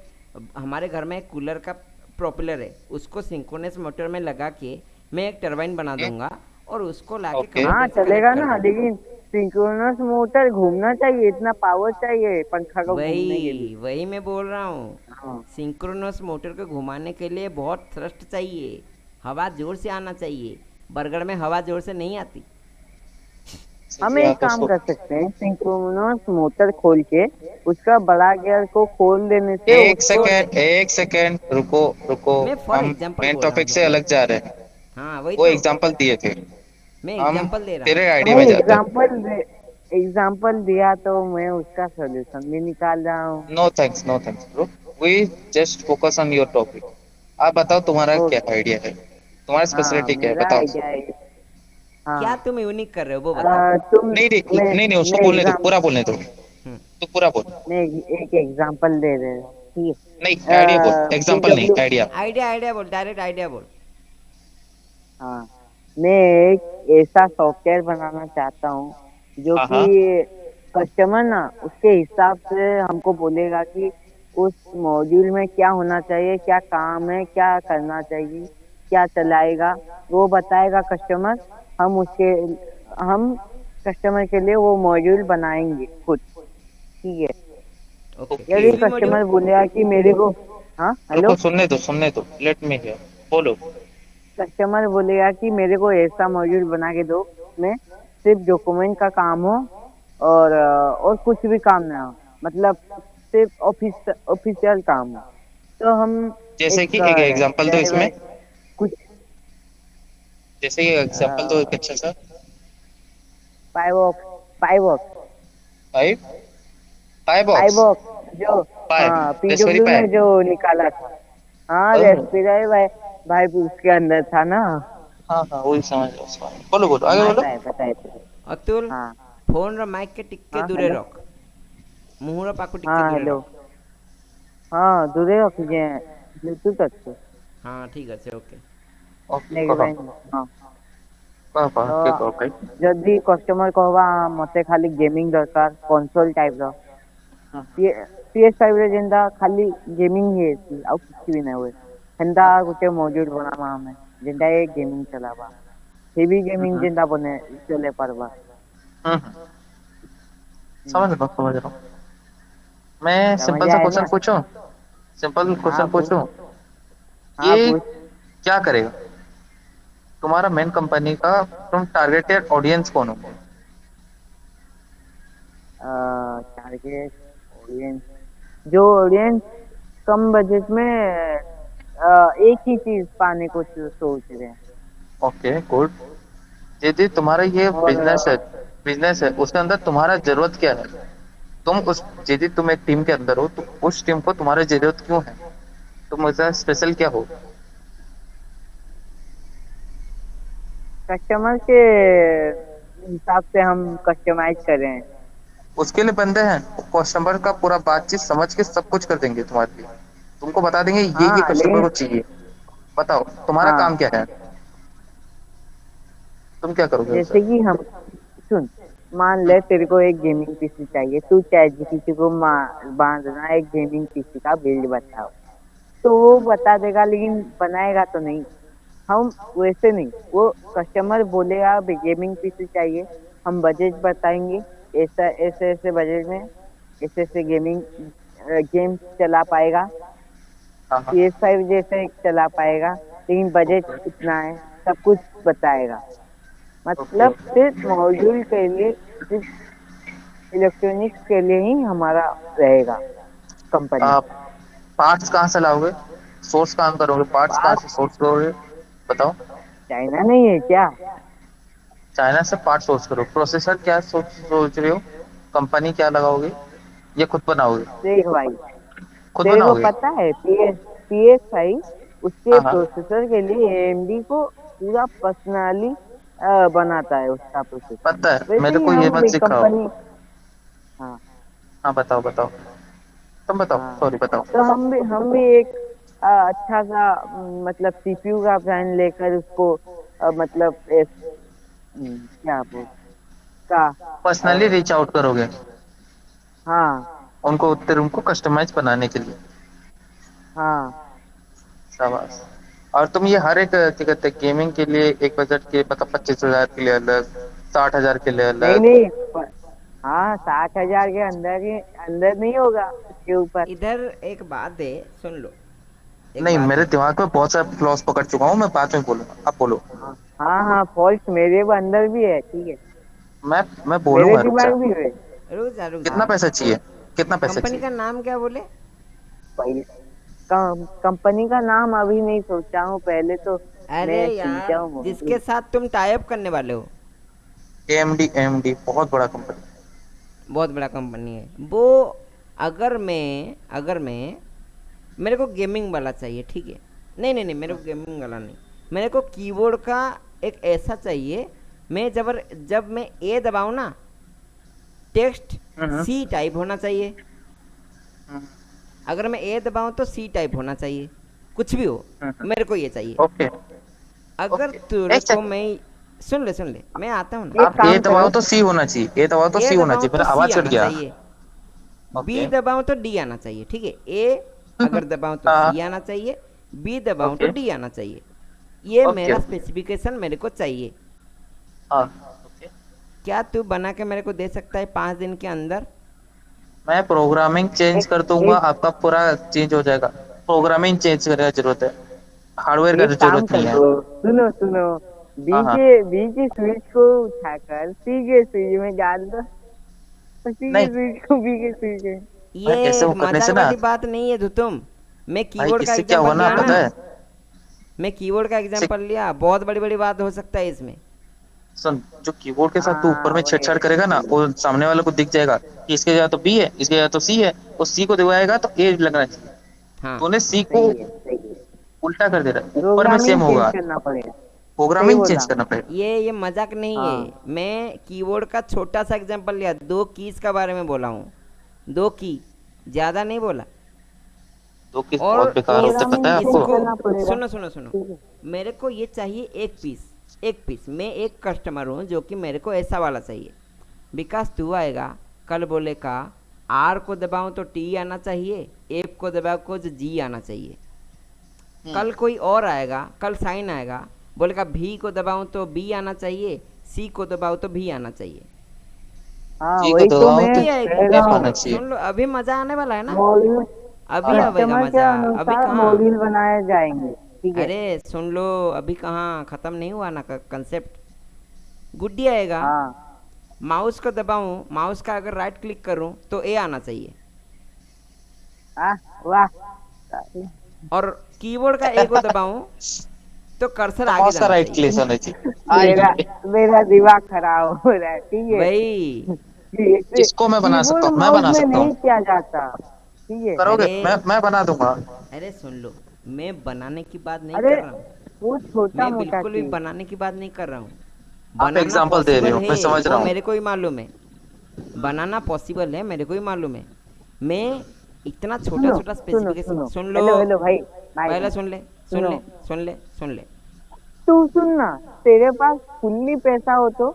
हमारे घर में एक कूलर का प्रोपेलर है, उसको सिंक्रोनस मोटर में लगा के मैं एक टरबाइन बना दूंगा और उसको लाके ओके। हाँ कंप्यूटर से कनेक्ट चलेगा कर ना, दूंगा। लेकिन सिंक्रोनस मोटर घूमना चाहिए, इतना पावर चाहिए पंखा को घूमने के लिए। वही वही मैं बोल रहा हूँ। हाँ। सिंक्रोनस मोटर को घुमाने के लिए बहुत थ्रस्ट चाहिए, हवा जोर से आना चाहिए। बरगढ़ में हवा जोर से नहीं आती। हम चलिए एक आप काम उसको कर सकते हैं, सिंक्रोनस मोटर खोल के उसका बड़ा गियर को खोल देने से एक उसको। खोल दे। सेकेंड, एक सेकेंड, रुको रुको। मैं फॉर हम एग्जाम्पल मेन बोल रहा हूँ टॉपिक से दोस्तों। अलग जा रहे हैं। हाँ वही वो तो, एग्जांपल दिए थे, मैं हम एग्जाम्पल दे रहा हूँ। तेरे आइडिया में नहीं, जाते हैं। एग्जाम्पल दिया तो मैं उसका सॉल्यूशन भी निकाल रहा हूँ। No thanks, no thanks bro. We just focus on your topic. आप बताओ तुम्हारा क्या ओके। आइडिया है, तुम्हारा हाँ स्पेशलिटी क्या है, मेरा बताओ। आइडिया है। क्या हाँ। तुम यूनिक कर रहे हो वो बताओ। तुम। नहीं नहीं मैं नहीं नहीं, उसको मैं बोलने दो, एग्जाम पूरा बोलने दो, हम्म। तो पूरा बोल। मैं एक एग्जाम्पल दे रहा हूँ, ठीक नहीं, है। आइडिया बोल, पी एग्जांपल नहीं, डब्ल्यू। आइडिया। आइडिया आइडिया बोल, डायरेक्ट आइडिया बोल। हाँ, मैं एक ऐसा सॉफ्टवेयर बनाना चाहता हूँ जो हाँ हाँ। कि कस्टमर ना उसके हिसाब से हमको बोलेगा कि उस मॉड्यूल में क्या होना चाहिए, क्या काम है, क्या करना चाहिए, क्या चलाएगा, वो बताएगा कस्टमर। हम उसके हम कस्टमर के लिए वो मॉड्यूल बनाएंगे खुद, ठीक है। ओके, यदि ओके। PCB module. कस्टमर बोलेगा कि मेरे को। हाँ रुको, हेलो। सुनने दो, सुनने दो, लेट मी हियर, बोलो। कस्टमर बोलेगा कि मेरे को ऐसा मॉड्यूल बना के दो, मैं सिर्फ डॉक्यूमेंट का काम हो और कुछ भी काम ना हो, मतलब सिर्फ ऑफिशियल काम हो। तो हम जैसे कि एक एक एग्जांपल दो इसमें, कुछ जैसे कि एग्जांपल दो एक अच्छा सा। पाइवॉक्स पाइवॉक्स फाइव, फाइव बॉक्स, पाइवॉक्स जो। फाइव, हाँ रेसबेरी पीडब्ल्यू पाई। ने जो निकाला था। हाँ ओह, रेस्पिराई भाई। भाई उसके अंदर था ना। हाँ हाँ, वही समझ रहा हूँ, समझ रहा हूँ। बोलो बोलो, आगे बोलो। पता है तुझे। अतुल, हाँ। फोन रो माइक के टिक्के हाँ दूरे हेलो। रख, मुंह रो पाकू टिक्के हाँ दूरे हेलो। रख। हाँ दूरे रखिए, ब्लूटूथ अच्छे। हाँ ठीक है, ओके। ओके, नेगे कहो, भाई। हाँ। कहो कहो, तो के कहो भाई। जदि कस्टमर कहवा मते खाली गेमिंग दरकार, कंसोल टाइप ର PS5 ରେ ଯେନ୍ତା ଖାଲି गेमिंग ହିଁ ଅଛି ଆଉ କିଛି ବି ନାଇଁ ହୁଏ, ହେନ୍ତା ଗୋଟେ ମଡ୍ୟୁଲ ବନାମା ଆମେ ଯେନ୍ଟା ଏ गेमिंग ଚଲାବା, हेवी गेमिंग हम्म ଯେନ୍ତା बने चले पारबा। हम्म, हम्म, समझ रहा हूँ, समझ रहा हूँ। मैं समझ सिंपल सा आए क्वेश्चन ना। पूछूं, सिंपल हाँ क्वेश्चन पूछ। पूछूं। हाँ ये पूछ। क्या करेगा, तुम्हारा मेन कंपनी का तुम टारगेटेड ऑडियंस कौन हो? टारगेट ऑडियंस, जो ऑडियंस कम बजट में एक ही चीज पाने को सोच रहे हैं। Okay, good. यदि तुम्हारा ये और बिजनेस है उसके अंदर तुम्हारा जरूरत क्या है, तुम उस, यदि तुम एक टीम के अंदर हो तो उस टीम को तुम्हारी जरूरत क्यों है, तुम ऐसा स्पेशल क्या हो? कस्टमर के हिसाब से हम कस्टमाइज कर रहे हैं। उसके लिए बंदे हैं, कस्टमर का पूरा बातचीत समझ के सब कुछ कर देंगे तुम्हारे लिए, तुमको बता देंगे ये हाँ कस्टमर लेकिन। को चाहिए। बताओ तुम्हारा काम हाँ क्या है, तुम क्या करोगे उसे? जैसे कि हम, सुन, मान ले तेरे को एक गेमिंग पीसी चाहिए, तू चैट जीपीटी को बांधना एक गेमिंग पीसी का बिल्ड बताओ, तो वो बता देगा, लेकिन बनाएगा तो नहीं। हम वैसे नहीं, वो कस्टमर बोलेगा गेमिंग पीसी चाहिए, हम बजट बताएंगे, ऐसा ऐसे ऐसे बजट में ऐसे से गेमिंग गेम चला पाएगा, हाँ हाँ। PS5 जैसे चला पाएगा, लेकिन बजट ओके इतना है, सब कुछ बताएगा। ओके। मतलब सिर्फ मॉड्यूल के लिए, सिर्फ इलेक्ट्रॉनिक्स के लिए ही हमारा रहेगा कंपनी। आप पार्ट्स कहाँ से लाओगे? सोर्स कहाँ करोगे? पार्ट्स कहाँ बात से सोर्स करोगे? बताओ। चाइना नहीं है क्या? चाइना से पार्ट सोर्स करो। प्रोसेसर क्या सोच रहे हो? कंपनी क्या लगाओगे? ये खुद बनाओगे? देख भाई, खुद तेरे को बनाओगे? पता है PS5 उसके हाँ हाँ। प्रोसेसर के लिए AMD को पूरा पर्सनली बनाता है उसका प्रोसेसर। पता है वैसे मेरे ही को, ये हम मत भी सिखाओ। कंपनी। हाँ हाँ बताओ बताओ। तुम बताओ, हाँ। सॉरी बताओ। तो हम भी एक अच्छा सा मतलब CPU का ब्रांड लेकर उसको मतलब क्या बोल का पर्सनली रीच आउट करोगे हाँ उनको, तेरे उनको कस्टमाइज बनाने के लिए? हाँ। शाबाश। और तुम ये हर एक क्या कहते हैं गेमिंग के लिए एक बजट के, मतलब 25,000 के लिए अलग, 60,000 के लिए नहीं अलग? नहीं हाँ, 60,000 के अंदर नहीं होगा उसके ऊपर। इधर एक बात है, सुन लो, एक नहीं, बात मेरे है। दिमाग में बहुत सारे फ्लॉस पकड़ चुका हूँ मैं, बाद में बोलूंगा, अब बोलो। हाँ हाँ हाँ, फॉल्ट मेरे भी अंदर भी है, ठीक है। मैं मेरे बोलूंगा, रुक जा। दिमाग भी है। रुक जा रुक जा। कितना पैसा चाहिए? कितना पैसा कंपनी चाहिए? का नाम क्या बोले? पहले कंपनी का नाम अभी नहीं सोचा हूँ, पहले तो अरे मैं सीख यार, जाऊँ जिसके मॉड्यूल। साथ तुम टाई अप करने वाले हो, AMD बहुत बड़ा कंपनी। बहुत बड़ा कंपनी है वो। अगर मैं मेरे को गेमिंग वाला चाहिए, ठीक है। नहीं नहीं नहीं, मेरे को गेमिंग वाला नहीं। मेरे को कीबोर्ड का एक ऐसा चाहिए, मैं जब मैं ए दबाऊँ ना, टेक्स्ट हम्म सी टाइप होना चाहिए। हम्म अगर मैं ए दबाऊँ तो सी टाइप होना चाहिए, कुछ भी हो, हम्म। मेरे को ये चाहिए। ओके अगर ओके। तेरे एक को सेकंड। मैं, सुन ले, मैं आता हूँ ना। एक आप ए काम दबाओ करो। तो सी होना चाहिए, ए दबाओ तो ए सी होना दबाऊँ चाहिए, तो मेरा सी आवाज कट आना गया। चाहिए, बी ओके। दबाऊँ तो डी आना चाहिए, ठीक है। ए अगर दबाऊँ तो हाँ। सी आना चाहिए, बी दबाऊँ तो ओके डी आना चाहिए। ये ओके मेरा ओके। स्पेसिफिकेशन मेरे को चाहिए। हाँ ओके। क्या तू बना के मेरे को दे सकता है 5 दिन के अंदर? मैं प्रोग्रामिंग चेंज एक कर दूंगा, एक आपका पूरा चेंज हो जाएगा। प्रोग्रामिंग चेंज करने की जरूरत है, हार्डवेयर का एक काम जरूरत नहीं है। करो, सुनो सुनो, हाँ हाँ। बी के स्विच को उठाकर सी के स्विच में डाल दो, और सी के नहीं स्विच को बी के स्विच में। ये भाई, ऐसे वो एक करने मजाक से ना, वाली बात नहीं है तुम। मैं भाई कीबोर्ड का इससे क्या हुआ एग्जांपल ना लिया ना, पता है? मैं कीबोर्ड का इससे एग्जांपल लिया, बहुत बड़ी बड़ी बात हो सकता है इसमें। सुन, जो कीबोर्ड के साथ तू ऊपर हाँ में वही छेड़छाड़ करेगा ना, वही। वो सामने वाले को दिख जाएगा कि इसके जगह तो बी है, इसके जगह तो सी है। वो सी को दबाएगा तो ए लगना चाहिए। हाँ, तूने सी को सही है सही है। उल्टा कर दे रहा है, ऊपर में प्रोग्रामिंग सेम चेंज होगा। करना पड़ेगा। सही प्रोग्रामिंग चेंज बोला। करना पड़ेगा। ये मजाक नहीं है। हाँ मैं कीबोर्ड का छोटा सा एग्जांपल लिया, 2 कीज का बारे में बोला हूँ, 2 की, ज़्यादा नहीं बोला। तो किस बहुत और बेकार होते हैं, पता प्रोग्रामिंग है चेंज आपको? करना पड़ेगा। सुनो सुनो सुनो, ठीक है। मेरे को ये चाहिए एक पीस। मैं एक कस्टमर हूँ जो कि मेरे को ऐसा वाला चाहिए। विकास तू आएगा, कल बोलेगा आर को दबाऊँ तो टी आना चाहिए, एफ को दबाओ को तो जी आना चाहिए। कल कोई और आएगा, कल साइन आएगा, बोलेगा भी को दबाऊँ तो बी आना चाहिए, सी को दबाओ तो भी आना चाहिए। हाँ जी को वही तो दबाओ मैं तो अभी आएगी, कह रहा एफ आना हूँ। चाहिए। सुन लो, अभी मज़ा आने वाला है ना। मॉड्यूल अभी हाँ आएगा कस्टमर के मज़ा, अभी अनुसार कहाँ। मॉड्यूल बनाए जाएंगे, ठीक है। अरे सुन लो, अभी कहाँ ख़त्म नहीं हुआ ना कंसेप्ट। गुड्डी आएगा, हाँ माउस को दबाऊँ, माउस का अगर राइट क्लिक करूँ तो ए आना चाहिए, हाँ वाह। और कीबोर्ड का ए को दबाऊँ तो कर्सर तो आगे माउस का जाना राइट चाहिए। क्लिक होना चाहिए। मेरा आई। मेरा दिमाग खराब हो रहा है, ठीक है। वही। ये इसको मैं बना सकता कीबोर्ड हूँ, मैं माउस बना में सकता नहीं हूँ। किया जाता, ठीक है। करोगे? अरे मैं बना दूंगा। अरे सुन लो, मैं बनाने की बात नहीं अरे कर रहा हूँ। वो छोटा मैं मोटा बिल्कुल भी चीज। बनाने की बात नहीं कर रहा हूँ। आप बनाना एग्जांपल दे रहे पॉसिबल हो, है, मैं समझ वो रहा हूँ। मेरे को ही मालूम है। बनाना पॉसिबल है, मेरे को ही मालूम है। मैं इतना छोटा सुनो छोटा सुनो स्पेसिफिकेशन, सुनो, सुन लो। हेलो हेलो भाई, भाई पहले भाई सुन ले, सुन सुनो। ले, सुन ले, सुन ले। तू सुनना, तेरे पास फुल्ली पैसा हो तो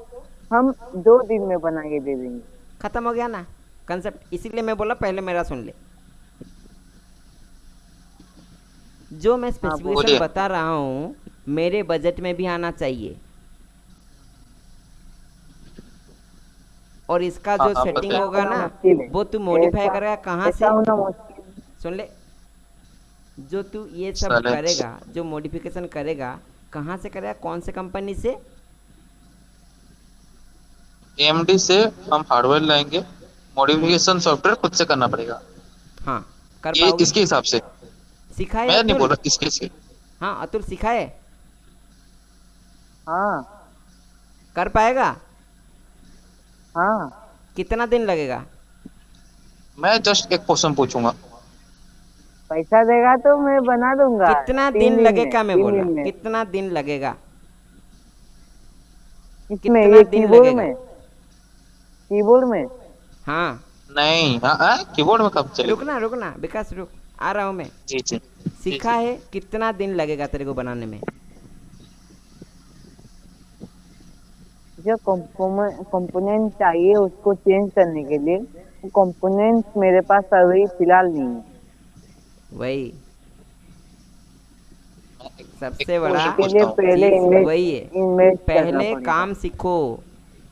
हम 2 दिन में बना के दे देंगे। खत्म हो गया ना कंसेप्ट, इसीलिए मैं बोला पहले मेरा सुन ले। जो मैं हाँ स्पेसिफिकेशन बोलिए। बता रहा हूँ, मेरे बजट में भी आना चाहिए। और इसका हाँ जो हाँ सेटिंग बताइए। होगा होना ना, मुश्किल है। वो तू मॉडिफाई ऐसा करेगा कहाँ ऐसा से? होना मुश्किल है। सुन ले, जो तू ये सब चले करेगा, जो मॉडिफिकेशन करेगा, कहाँ से करेगा, कौन से कंपनी से? एएमडी से हम हार्डवेयर लाएंगे, हम्म। मॉडिफिकेशन सॉफ्टवेयर खुद से करना पड़ेगा। हाँ, कर ये पाओगे? इसके हिसाब से, सिखाए मैं नहीं बोल अतुल? रहा, इसके से। हाँ अतुल सिखाए, हाँ कर पाएगा? हाँ। कितना दिन लगेगा? मैं जस्ट एक क्वेश्चन पूछूंगा। पैसा देगा तो मैं बना दूंगा कितना तीन दिन दिन में, लगेगा, मैं तीन बोल रहा, दिन में। कितना दिन लगेगा? इसमें कितना ये दिन कीबोर्ड लगेगा? में, कीबोर्ड में। हाँ। नहीं, हाँ हाँ, कीबोर्ड में कब चलेगी? रुकना रुकना विकास, रुक, आ रहा हूँ मैं। जी जी। जी सीखा जी। है, कितना दिन लगेगा तेरे को बनाने में? जो कंपोनेंट चाहिए उसको चेंज करने के लिए, वो कंपोनेंट्स मेरे पास अभी फिलहाल नहीं है। वही मैं एक सबसे बड़ा क्वेश्चन उसके लिए पूछता हूँ। पहले चीज़ इन्वेस्ट वही है। इन्वेस्ट करना पहले पड़ेगा। काम सीखो।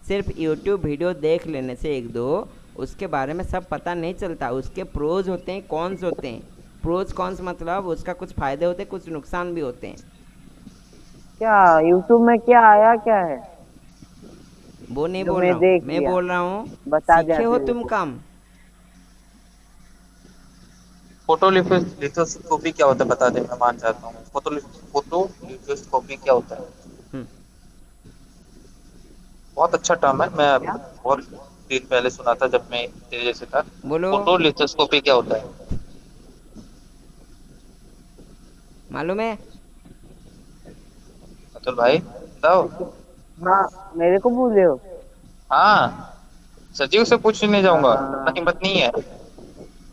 सिर्फ यूट्यूब वीडियो देख लेने से एक दो, उसके बारे में सब पता नहीं चलता। उसके प्रोज होते हैं, कॉन्स होते हैं। प्रोज कॉन्स मतलब उसका कुछ फ़ायदे होते हैं, कुछ नुकसान भी होते हैं। क्या यूट्यूब में क्या आया क्या है वो नहीं जो बोल मैं रहा हूँ, देख मैं लिया? बोल रहा हूँ बता दे सीखे हो तेरे तुम को। काम। फोटो लिथोस्कोपी क्या होता है बता दे, मैं मान जाता हूँ। फोटो लिथोस्कोपी क्या होता है? हम्म, बहुत अच्छा टर्म है, मैं क्या? बहुत दिन पहले सुना था जब मैं तेरे जैसे था। बोलो। फोटो लिथोस्कोपी क्या होता है? मालूम है? अतुल भाई बताओ। मेरे को, हाँ मेरे को बोले हो। हाँ, सजीव से पूछने जाऊंगा, उतना हाँ, हिम्मत नहीं है।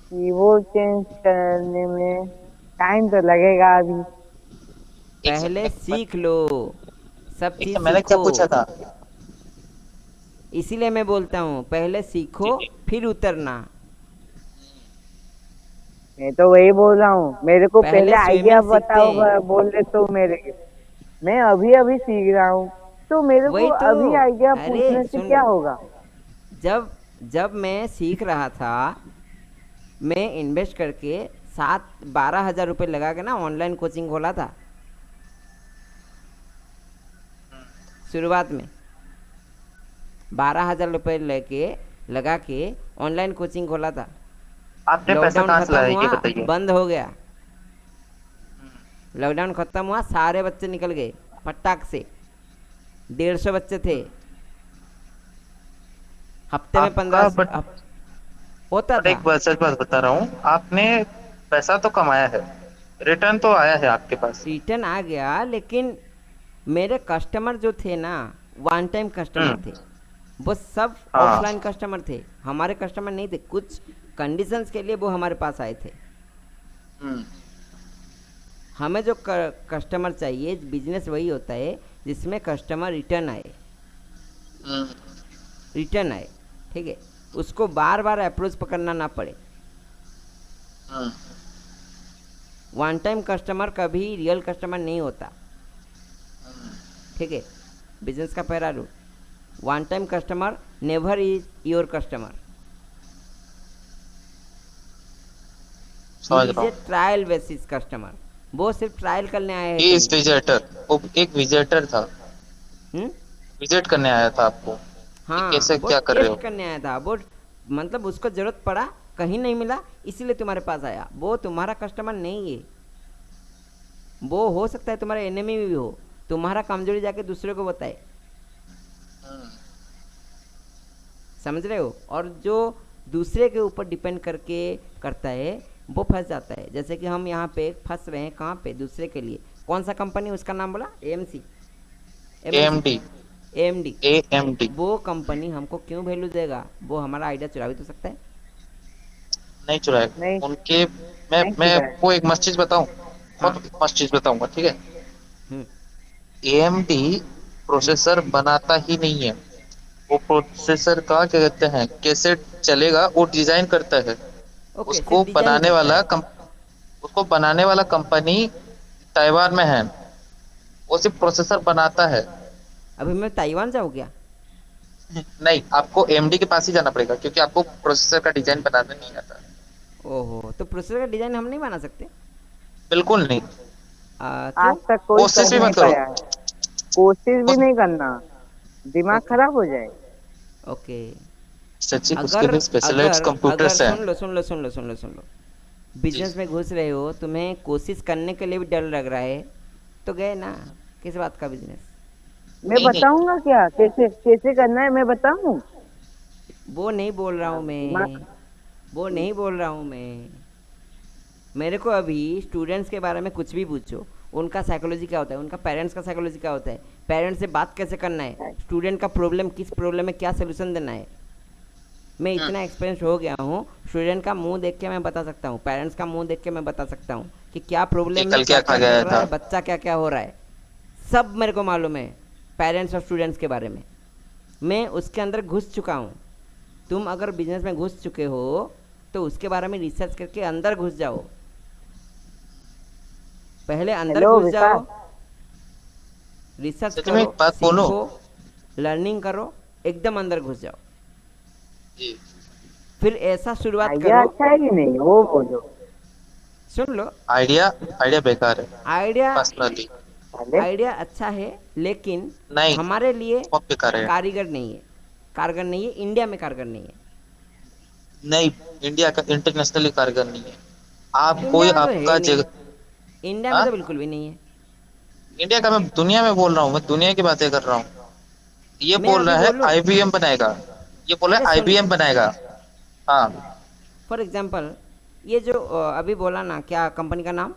कीबोर्ड चेंज करने में टाइम तो लगेगा अभी। एक सेकंड, पहले सीख लो, सब एक चीज़ सेकंड, मैंने क्या सीखो। पूछा था? इसीलिए मैं बोलता हूँ पहले जी सीखो, जी। फिर उतरना। मैं तो वही बोल रहा हूँ, मेरे को पहले पहले आइडिया स्विमिंग सीखते बताओ, हैं। बोल रहे तो मेरे। मैं अभी अभी सीख रहा हूँ, तो मेरे को वही तो। अभी आइडिया अरे पूछने से सुन, क्या होगा? जब जब मैं सीख रहा था, मैं इन्वेस्ट करके 7-12 हज़ार रुपये लगा के ना ऑनलाइन कोचिंग खोला था। शुरुआत में 12 हज़ार रुपये लेके लगा के ऑनलाइन कोचिंग खोला था। आपने पैसा लॉकडाउन कहाँ से ख़त्म लाया ये हुआ, बताइए। बंद हो गया। लॉकडाउन ख़त्म हुआ, सारे बच्चे निकल गए फटाक से। 150 बच्चे थे, हफ्ते में आपका 15 होता बट था। एक बात, सच बात बता रहा हूँ, आपने पैसा तो कमाया है, रिटर्न तो आया है आपके पास। रिटर्न आ गया, लेकिन मेरे कस्टमर जो थे ना, वन टाइम कस्टमर थे। हम्म। वो सब हाँ। ऑफलाइन कस्टमर थे, हमारे कस्टमर नहीं थे। कुछ कंडीशंस के लिए वो हमारे पास आए थे। हम्म। हमें जो कस्टमर चाहिए, बिजनेस वही होता है जिसमें कस्टमर रिटर्न आए। हम्म। रिटर्न आए, ठीक है, उसको बार बार अप्रोच पकड़ना ना पड़े। हम्म। वन टाइम कस्टमर कभी रियल कस्टमर नहीं होता, ठीक है। बिजनेस का पहला rule, one time customer never is your customer. ही समझ इज रहा ए हूँ। Trial basis customer. वो सिर्फ ट्रायल करने आए हैं ही इज कहीं। विजिटर, वो एक विजिटर था, हम्म। विजिट करने आया था आपको कि हाँ, कैसे वो क्या कर रहे टेस्ट हो। करने आया था। वो मतलब उसको ज़रूरत पड़ा, कहीं नहीं मिला, इसीलिए तुम्हारे पास आया। वो तुम्हारा कस्टमर नहीं है। वो हो सकता है तुम्हारा एनिमी भी हो, तुम्हारा कमजोरी जाके दूसरे को बताए। हम्म। समझ रहे हो? और जो दूसरे के ऊपर डिपेंड करके करता है, वो फंस जाता है। जैसे कि हम यहाँ पे फंस रहे हैं, कहाँ पे? दूसरे के लिए। कौन सा कंपनी, उसका नाम बोला? AMC, MNC, AMD, AMD. AMD। वो कंपनी हमको क्यों वैल्यू देगा? वो हमारा आइडिया चुरा भी तो सकता है। नहीं चुराए नहीं, उनके। मैं नहीं मैं छुपा है। आपको एक मस्त चीज बताऊं, हाँ। बहुत मस्त चीज बताऊंगा, ठीक है। हम्म। AMD हम्म। प्रोसेसर बनाता ही नहीं है, वो प्रोसेसर का क्या कहते हैं, कैसे चलेगा वो डिजाइन करता है। ओके, उसको सिर्फ डिजाइन बनाने करता वाला है। उसको बनाने वाला कंपनी ताइवान में है, वो सिर्फ प्रोसेसर बनाता है। अभी मैं ताइवान जाऊँ क्या? नहीं, आपको एमडी के पास ही जाना पड़ेगा क्योंकि आपको प्रोसेसर का डिजाइन बनाना नहीं आता। ओहो, तो प्रोसेसर का डिज़ाइन हम नहीं बना सकते? बिल्कुल नहीं। आज क्यों? तक कोई कोशिश कर भी नहीं मत करो। पाया है। कोशिश भी नहीं करना, दिमाग ओके, खराब हो जाए। ओके। सच्ची उसके अगर लिए स्पेशलाइज्ड अगर अगर कंप्यूटर्स हैं। सुन लो, जी। बिजनेस में घुस रहे हो, तुम्हें कोशिश करने के लिए भी डर लग रहा है, तो गए ना, किस बात का बिजनेस? मैं नहीं नहीं। बताऊंगा क्या, कैसे कैसे करना है, मैं बताऊं। वो नहीं बोल रहा हूँ दिमाग। मैं, वो नहीं बोल रहा हूँ मैं। मेरे को अभी स्टूडेंट्स के बारे में कुछ भी पूछो, उनका साइकोलॉजी क्या होता है, उनका पेरेंट्स का साइकोलॉजी क्या होता है, पेरेंट्स से बात कैसे करना है, स्टूडेंट का प्रॉब्लम, किस प्रॉब्लम में क्या सोल्यूशन देना है, मैं हम्म, इतना एक्सपीरियंस हो गया हूँ। स्टूडेंट का मुंह देख के मैं बता सकता हूँ, पेरेंट्स का मुंह देख के मैं बता सकता हूँ कि क्या ये प्रॉब्लम है, कल क्या क्या खा क्या चल गया रहा था। है, बच्चा क्या क्या हो रहा है, सब मेरे को मालूम है पेरेंट्स और स्टूडेंट्स के बारे में। मैं उसके अंदर घुस चुका हूँ। तुम अगर बिजनेस में घुस चुके हो तो उसके बारे में रिसर्च करके अंदर घुस जाओ, पहले अंदर हेलो घुस जाओ, विकास। रिसर्च सच में करो, एक बात बोलो। सीखो, लर्निंग करो, एकदम अंदर घुस जाओ। जी। फिर ऐसा शुरुआत आइडिया करो। अच्छा है कि नहीं, वो बोलो सुन लो, आइडिया आइडिया बेकार है आइडिया, पर्सनली। पहले। आइडिया अच्छा है, लेकिन नहीं, हमारे लिए बहुत बेकार है। कारीगर नहीं है, कारगर नहीं है, इंडिया में कारगर नहीं है। नहीं, इंडिया का इंटरनेशनली कारगर नहीं है। आप कोई इंडिया में तो है आपका ही नहीं, जगह। इंडिया में हाँ, तो बिल्कुल भी नहीं है। इंडिया का मैं दुनिया में बोल रहा हूँ, मैं दुनिया की बातें कर रहा हूँ। ये मैं बोल अभी रहा है बोलूं, आईबीएम बनाएगा। ये बोल रहा अरे है सुन, आईबीएम बनाएगा। हाँ। फॉर एग्जांपल, ये जो अभी बोला ना, क्या कंपनी का नाम?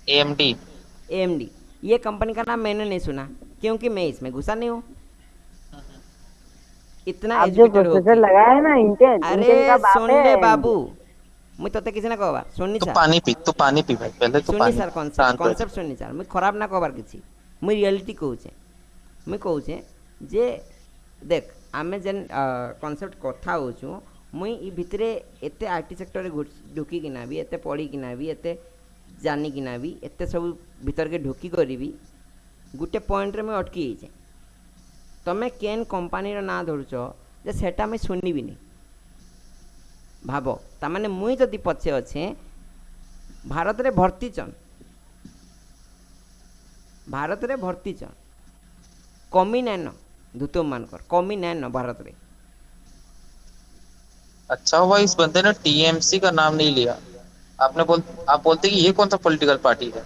एएमडी। एएमडी। ये कंपनी का नाम मैंने नहीं सुना, क्योंकि मैं इसमें घुसा नहीं हूँ, इतना आप जो एजुकेटेड प्रोसेसर होके। लगाया है ना, इंटेल, इंटेल का अरे बाप सुन है ले AMD। बाबू, मुझ तो किसी ना कहवा सुननी तो सर, पानी पी, तो पानी पी भाई, पहले तो सुननी पानी सर, पी, कॉन्सेप्ट शांत हो जा। कॉन्सेप्ट सुननी सर, मुझ खराब ना कहबार किसी, मुझ रियलिटी कहूचे, मुझ कहूचे जे देख, आमे जेन कॉन्सेप्ट कथा होचु, मुई इ भितरे एते आईटी सेक्टर ढुकी किना भी, एते पढ़ी किना भी, एते जानी किना भी, एते सब भीतर के ढुकी करी भी, गोटे पॉइंट रे मैं अटकी जाइए। तमें केन कंपानीर ना धरुच जे सेटा मैं शुनिबिनी, भाव ताने मुई जदि पछे अच्छे, भारत रे भर्ती चन, भारत रे भर्ती चन, कमी नाइन धूत मानकर कमी नाइन भारत रे। अच्छा हुआ इस बंदे ने टीएमसी का नाम नहीं लिया। आप बोलते कि ये कौन सा पॉलिटिकल पार्टी है।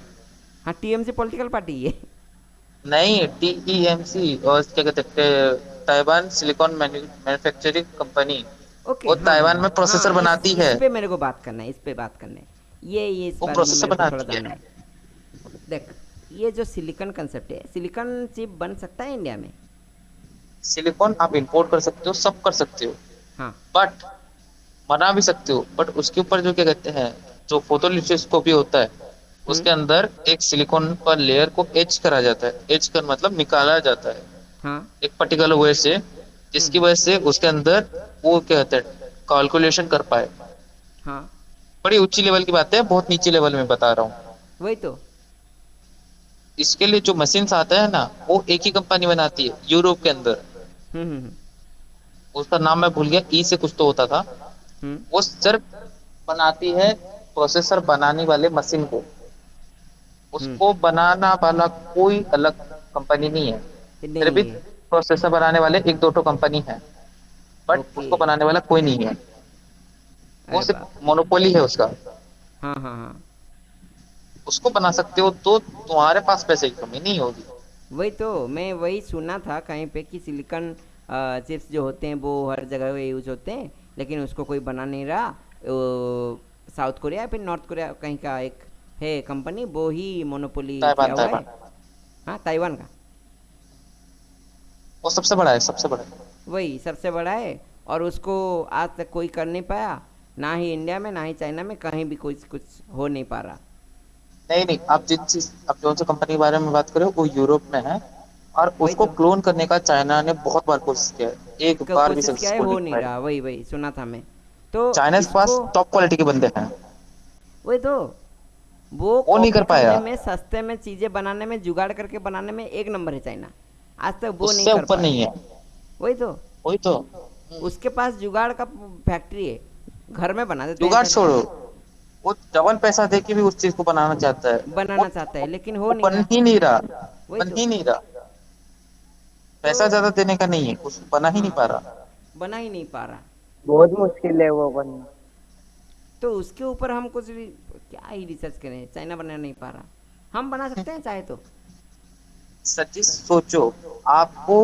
हाँ, टीएमसी पॉलिटिकल पार्टी है। नहीं, टीईएमसी, और क्या कहते हैं, Taiwan silicon manufacturing company. Okay, वो हाँ हाँ ताइवान में प्रोसेसर हाँ, बनाती इस है। पे मेरे को बात करना है, इस पे बात करना है, ये इस वो बारे में प्रोसेसर मेरे को थोड़ा बनाती जानना है। है। देख, ये जो सिलिकॉन कंसेप्ट है, सिलिकॉन चिप बन सकता है इंडिया में? सिलिकॉन आप इंपोर्ट कर सकते हो, सब कर सकते हो। हाँ। बट बना भी सकते हो, बट उसके ऊपर जो क्या कहते हैं, जो फोटोलिथोग्राफी होता है, हम्म। उसके अंदर एक सिलिकॉन पर लेयर को एच करा जाता है। एच कर मतलब निकाला जाता है हाँ। एक पर्टिकुलर वे से, जिसकी हम्म। वजह से उसके अंदर वो क्या कहते हैं, कैलकुलेशन कर पाए। हाँ, बड़ी ऊंची लेवल की बात है, बहुत नीचे लेवल में बता रहा हूँ। वही तो। इसके लिए जो मशीन्स आता है ना, वो एक ही कंपनी बनाती है यूरोप के अंदर। हम्म। उसका नाम मैं भूल गया, ई से कुछ तो होता था। हम्म। वो सिर्फ बनाती है प्रोसेसर बनाने वाले मशीन को। हम्म। उसको बनाना वाला कोई अलग कंपनी नहीं है। फिर भी नहीं है। प्रोसेसर बनाने वाले एक दो ठो कंपनी है, बट ओके। उसको बनाने वाला कोई नहीं है। वो अरे बाप सिर्फ रे। मोनोपोली है उसका। हाँ हाँ हाँ। उसको बना सकते हो तो तुम्हारे पास पैसे की कमी नहीं होगी। वही तो, मैं वही सुना था कहीं पे कि सिलिकॉन चिप्स जो होते हैं वो हर जगह यूज होते हैं, लेकिन उसको कोई बना नहीं रहा। साउथ कोरिया या फिर नॉर्थ कोरिया कहीं का एक है कंपनी, वो ही मोनोपोली ताइवान, किया हुआ है। ताइवान। हाँ, ताइवान का। वो सबसे बड़ा है, सबसे बड़ा है। वही सबसे बड़ा है, और उसको आज तक कोई कर नहीं पाया, ना ही इंडिया में ना ही चाइना में, कहीं भी कुछ कुछ हो नहीं पा रहा। नहीं नहीं, आप जो सी कंपनी के बारे में बात करो वो यूरोप में है। और वही उसको तो, क्लोन करने का चाइना ने बहुत बार कोशिश किया है, एक बार भी कोशिश किया है, सक्सेसफुल हो नहीं नहीं हुआ है। रहा, वही वही सुना था मैं। तो चाइना के इसको, पास टॉप क्वालिटी के बंदे हैं। वही तो, वो वो नहीं कॉपी कर करने पाया। में, सस्ते में चीज़ें बनाने में, जुगाड़ करके बनाने में एक नंबर है चाइना, आज तक वो नहीं उससे कर ऊपर पाया। नहीं है। वही तो, वही तो। उसके पास जुगाड़ का फैक्ट्री है, घर में बना देते हैं जुगाड़ सब। छोड़ो, वो डबल पैसा दे के भी उस चीज को बनाना चाहता है। वो बनाना चाहता है लेकिन हो वो नहीं बन रहा। ही नहीं रहा, वही बन तो। ही नहीं रहा। तो पैसा ज्यादा देने का नहीं है, कुछ बना ही नहीं हाँ, पा रहा। बना ही नहीं पा रहा। बहुत मुश्किल है वो बनना। तो उसके ऊपर हम कुछ भी क्या ही रिसर्च करें, चाइना बना नहीं पा रहा, हम बना सकते हैं चाहे तो। सचिन सोचो, आपको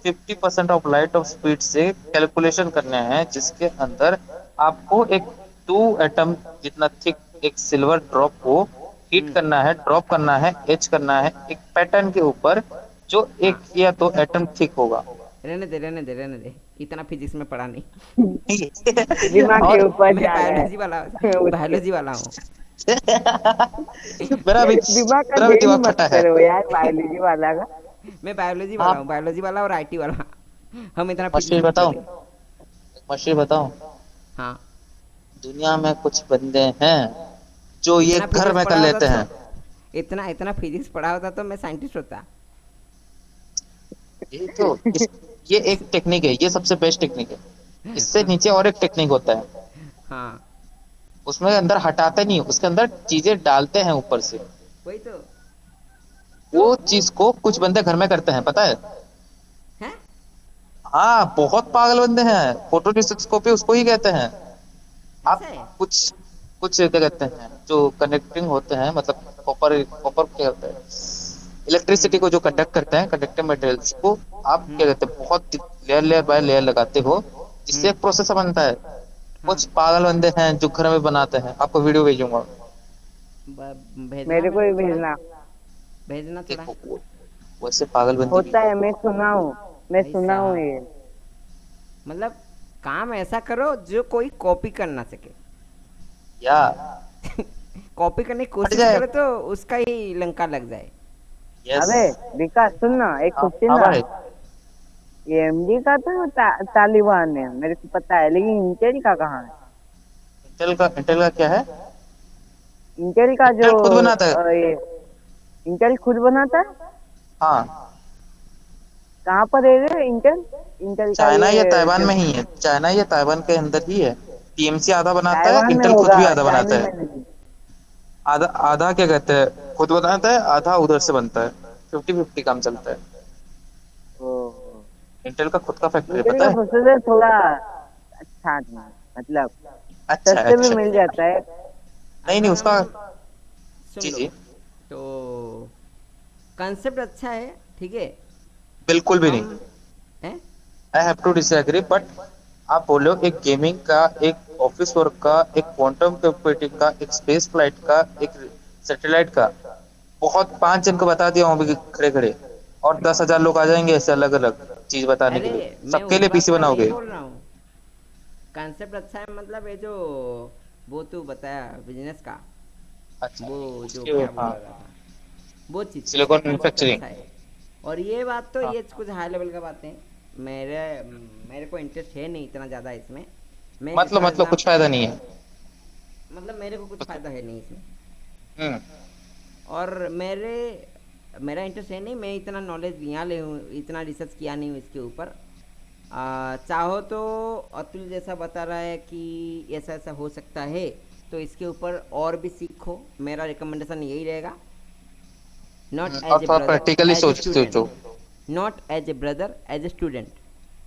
50% ऑफ लाइट ऑफ स्पीड से कैलकुलेशन करना है, जिसके अंदर आपको एक 2 एटम जितना थिक एक सिल्वर ड्रॉप को हीट हम्म। करना है, ड्रॉप करना है, एच करना है एक पैटर्न के ऊपर, जो हाँ, 1 या 2 एटम थिक होगा। रहने दे रहने दे रहने दे, इतना फिजिक्स में पढ़ा नहीं। दिमाग के और ऊपर मैं जा रहा बायोलॉजी वाला, है उसके। बायोलॉजी वाला हूँ। ये दिमाग का मेरा भी गेम दिमाग मत फटा है। करो यार बायोलॉजी वाला का। मैं बायोलॉजी वाला आप हूँ, बायोलॉजी वाला और आईटी वाला। हम इतना मछली फिजिक्स में बताऊं, पढ़े। मछली बताऊं, हाँ। दुनिया में कुछ बंदे हैं जो ये इतना घर फिजिक्स में कर पढ़ा होता लेते तो, हैं। इतना इतना फिजिक्स पढ़ा होता तो मैं साइंटिस्ट होता। यही तो ये एक टेक्निक है, ये सबसे बेस्ट टेक्निक है। इससे नीचे और एक टेक्निक होता है, हाँ। उसमें अंदर हटाते नहीं, उसके अंदर चीजें डालते हैं ऊपर से। वही तो। तो वो वो चीज को कुछ बंदे घर में करते हैं, पता है। है। हाँ, बहुत पागल बंदे हैं, फोटो डिस्कोपी उसको ही कहते हैं। आप ऐसा है। कुछ कुछ क्या कहते हैं जो कनेक्टिंग होते हैं, मतलब कॉपर, कॉपर क्या होता है, इलेक्ट्रिसिटी हम्म। को जो कंडक्ट करते हैं, कंडक्टिंग मटेरियल्स को आप क्या हम्म। कहते हैं बहुत लेयर लेयर बाय लेयर लगाते हो, जिससे हम्म। एक प्रोसेसर बनता है। हाँ। कुछ पागल बंदे हैं जो घर में बनाते हैं, आपको वीडियो भेजूंगा। भेजना मेरे को मेरे ही को थोड़ा, भेजना। भेजना थोड़ा। देखो वैसे पागल बंदे भी होता हैं। है, मैं भाई सुना हूँ साहब, ये। मतलब काम ऐसा करो जो कोई कॉपी कर ना सके। या कॉपी करने की फट कोशिश जाए। करे तो उसका ही लंका लग जाए। यस। अबे विकास सुन ना, एक हाँ क्वेश्चन हाँ था। भाई। ये एमडी का तो तालिबान है, मेरे को पता है, लेकिन इंटेल का कहाँ है? इंटेल का क्या है। इंटेल का जो इंटेल खुद बनाता है। ये इंटेल खुद बनाता है। हाँ, कहाँ पर है रे इंटेल? इंटेल का चाइना या ये ताइवान जो में ही है, चाइना या ताइवान के अंदर ही है। टीएमसी आधा बनाता है, ताइवान में इंटेल खुद होगा, भी आधा बनाता चाइना है। में नहीं। आधा आधा क्या कहते हैं खुद बनाता है, आधा उधर से बनता है। 50-50 काम चलता है। ओ, इंटेल का खुद का फैक्ट्री है, इंटेल पता का है। प्रोसेसर थोड़ा अच्छा नहीं है, मतलब अच्छा है, सस्ते में अच्छा मिल है। जाता है। नहीं नहीं अगर उसका। हम, सुन जी लो, जी। तो कंसेप्ट अच्छा है, ठीक है। बिल्कुल भी नहीं। हम हैं। I have to disagree, but आप बोलो एक गेमिंग का, एक ऑफिस वर्क का, एक क्वांटम कंप्यूटिंग का, एक स्पेस फ्लाइट का, एक सैटेलाइट का, बहुत 5 जन को बता दिया हूँ अभी खड़े खड़े, और 10,000 लोग आ जाएंगे ऐसे अलग अलग चीज बताने के अरे लिए। मैं सबके उस लिए बात पीसी का नहीं बनाओगे। बोल रहा हूँ। कंसेप्ट अच्छा है, मतलब ये जो वो तू बताया बिजनेस का, अच्छा। वो जो उसके क्या बोल हाँ, रहा था, वो चीज़ उसका सिलिकॉन कंसेप्ट मैन्युफैक्चरिंग। अच्छा है। और ये बात तो हाँ। ये कुछ हाई लेवल का बातें हैं। मेरे मेरे को इंटरेस्ट है नहीं इतना ज़्यादा इसमें। मैं मतलब फॉर मतलब कुछ फायदा एग्जाम्पल, नहीं है। मतलब मेरे को कुछ फ़ायदा है नहीं इसमें। हम्म। और मेरा इंटरेस्ट है नहीं, मैं इतना नॉलेज लिया ले हूँ, इतना रिसर्च किया नहीं हूँ इसके ऊपर। चाहो तो अतुल जैसा बता रहा है कि ऐसा ऐसा हो सकता है, तो इसके ऊपर और भी सीखो, मेरा रिकमेंडेशन यही रहेगा। नॉट और एज ए थोड़ा ब्रदर, प्रैक्टिकली एज ए सोच स्टूडेंट। सोचो। Not as a brother, as a student.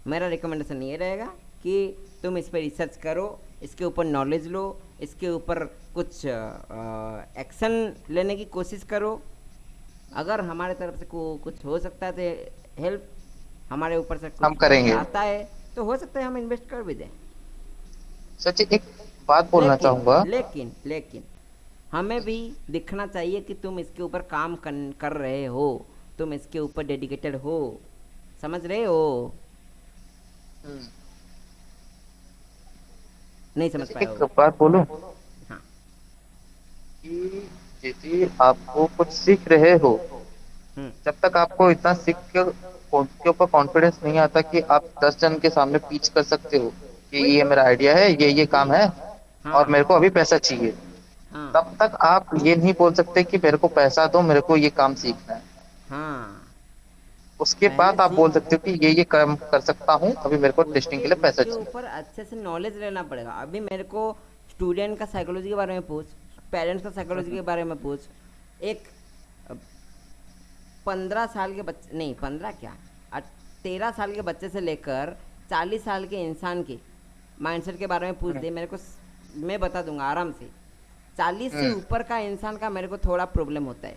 मेरा रिकमेंडेशन ये रहेगा कि तुम इस पर रिसर्च करो, इसके ऊपर नॉलेज लो, इसके ऊपर कुछ एक्शन लेने की कोशिश करो। अगर हमारे तरफ से कुछ हो सकता है तो हेल्प, हमारे ऊपर से कुछ हम पैसा करेंगे। आता है तो हो सकता है हम इन्वेस्ट कर भी दें। सचिन एक बात बोलना लेकिन चाहूंगा। लेकिन लेकिन हमें भी दिखना चाहिए कि तुम इसके ऊपर काम कर रहे हो, तुम इसके ऊपर डेडिकेटेड हो, समझ रहे हो? हम्म। नहीं समझ सचिन पाए एक होगे। बात बोलूं, हाँ। कि यदि आपको कुछ सीख रहे हो, हम्म। जब तक आपको इतना सीख के ऊपर कॉन्फिडेंस नहीं आता कि आप 10 जन के सामने पीच कर सकते हो कि वही ये तो। मेरा आइडिया है, ये काम है, और हाँ। मेरे को अभी पैसा चाहिए, हाँ। तब तक आप ये नहीं बोल सकते कि मेरे को पैसा दो, मेरे को ये काम सीखना है। हाँ। उसके पहले बाद आप सीख। बोल सकते हो कि ये काम कर सकता हूँ, अभी मेरे को टेस्टिंग उसके के लिए पैसा उसके चाहिए। ऊपर अच्छे से नॉलेज लेना पड़ेगा। अभी मेरे को स्टूडेंट का साइकोलॉजी के बारे में पूछ, पेरेंट्स का साइकोलॉजी के बारे में पूछ। एक 15 साल के बच्चे, नहीं 15 क्या, 13 साल के बच्चे से लेकर 40 साल के इंसान के माइंडसेट के बारे में पूछ हम्म, दे मेरे को, मैं बता दूंगा आराम से। 40 से हम्म, ऊपर का इंसान का मेरे को थोड़ा प्रॉब्लम होता है,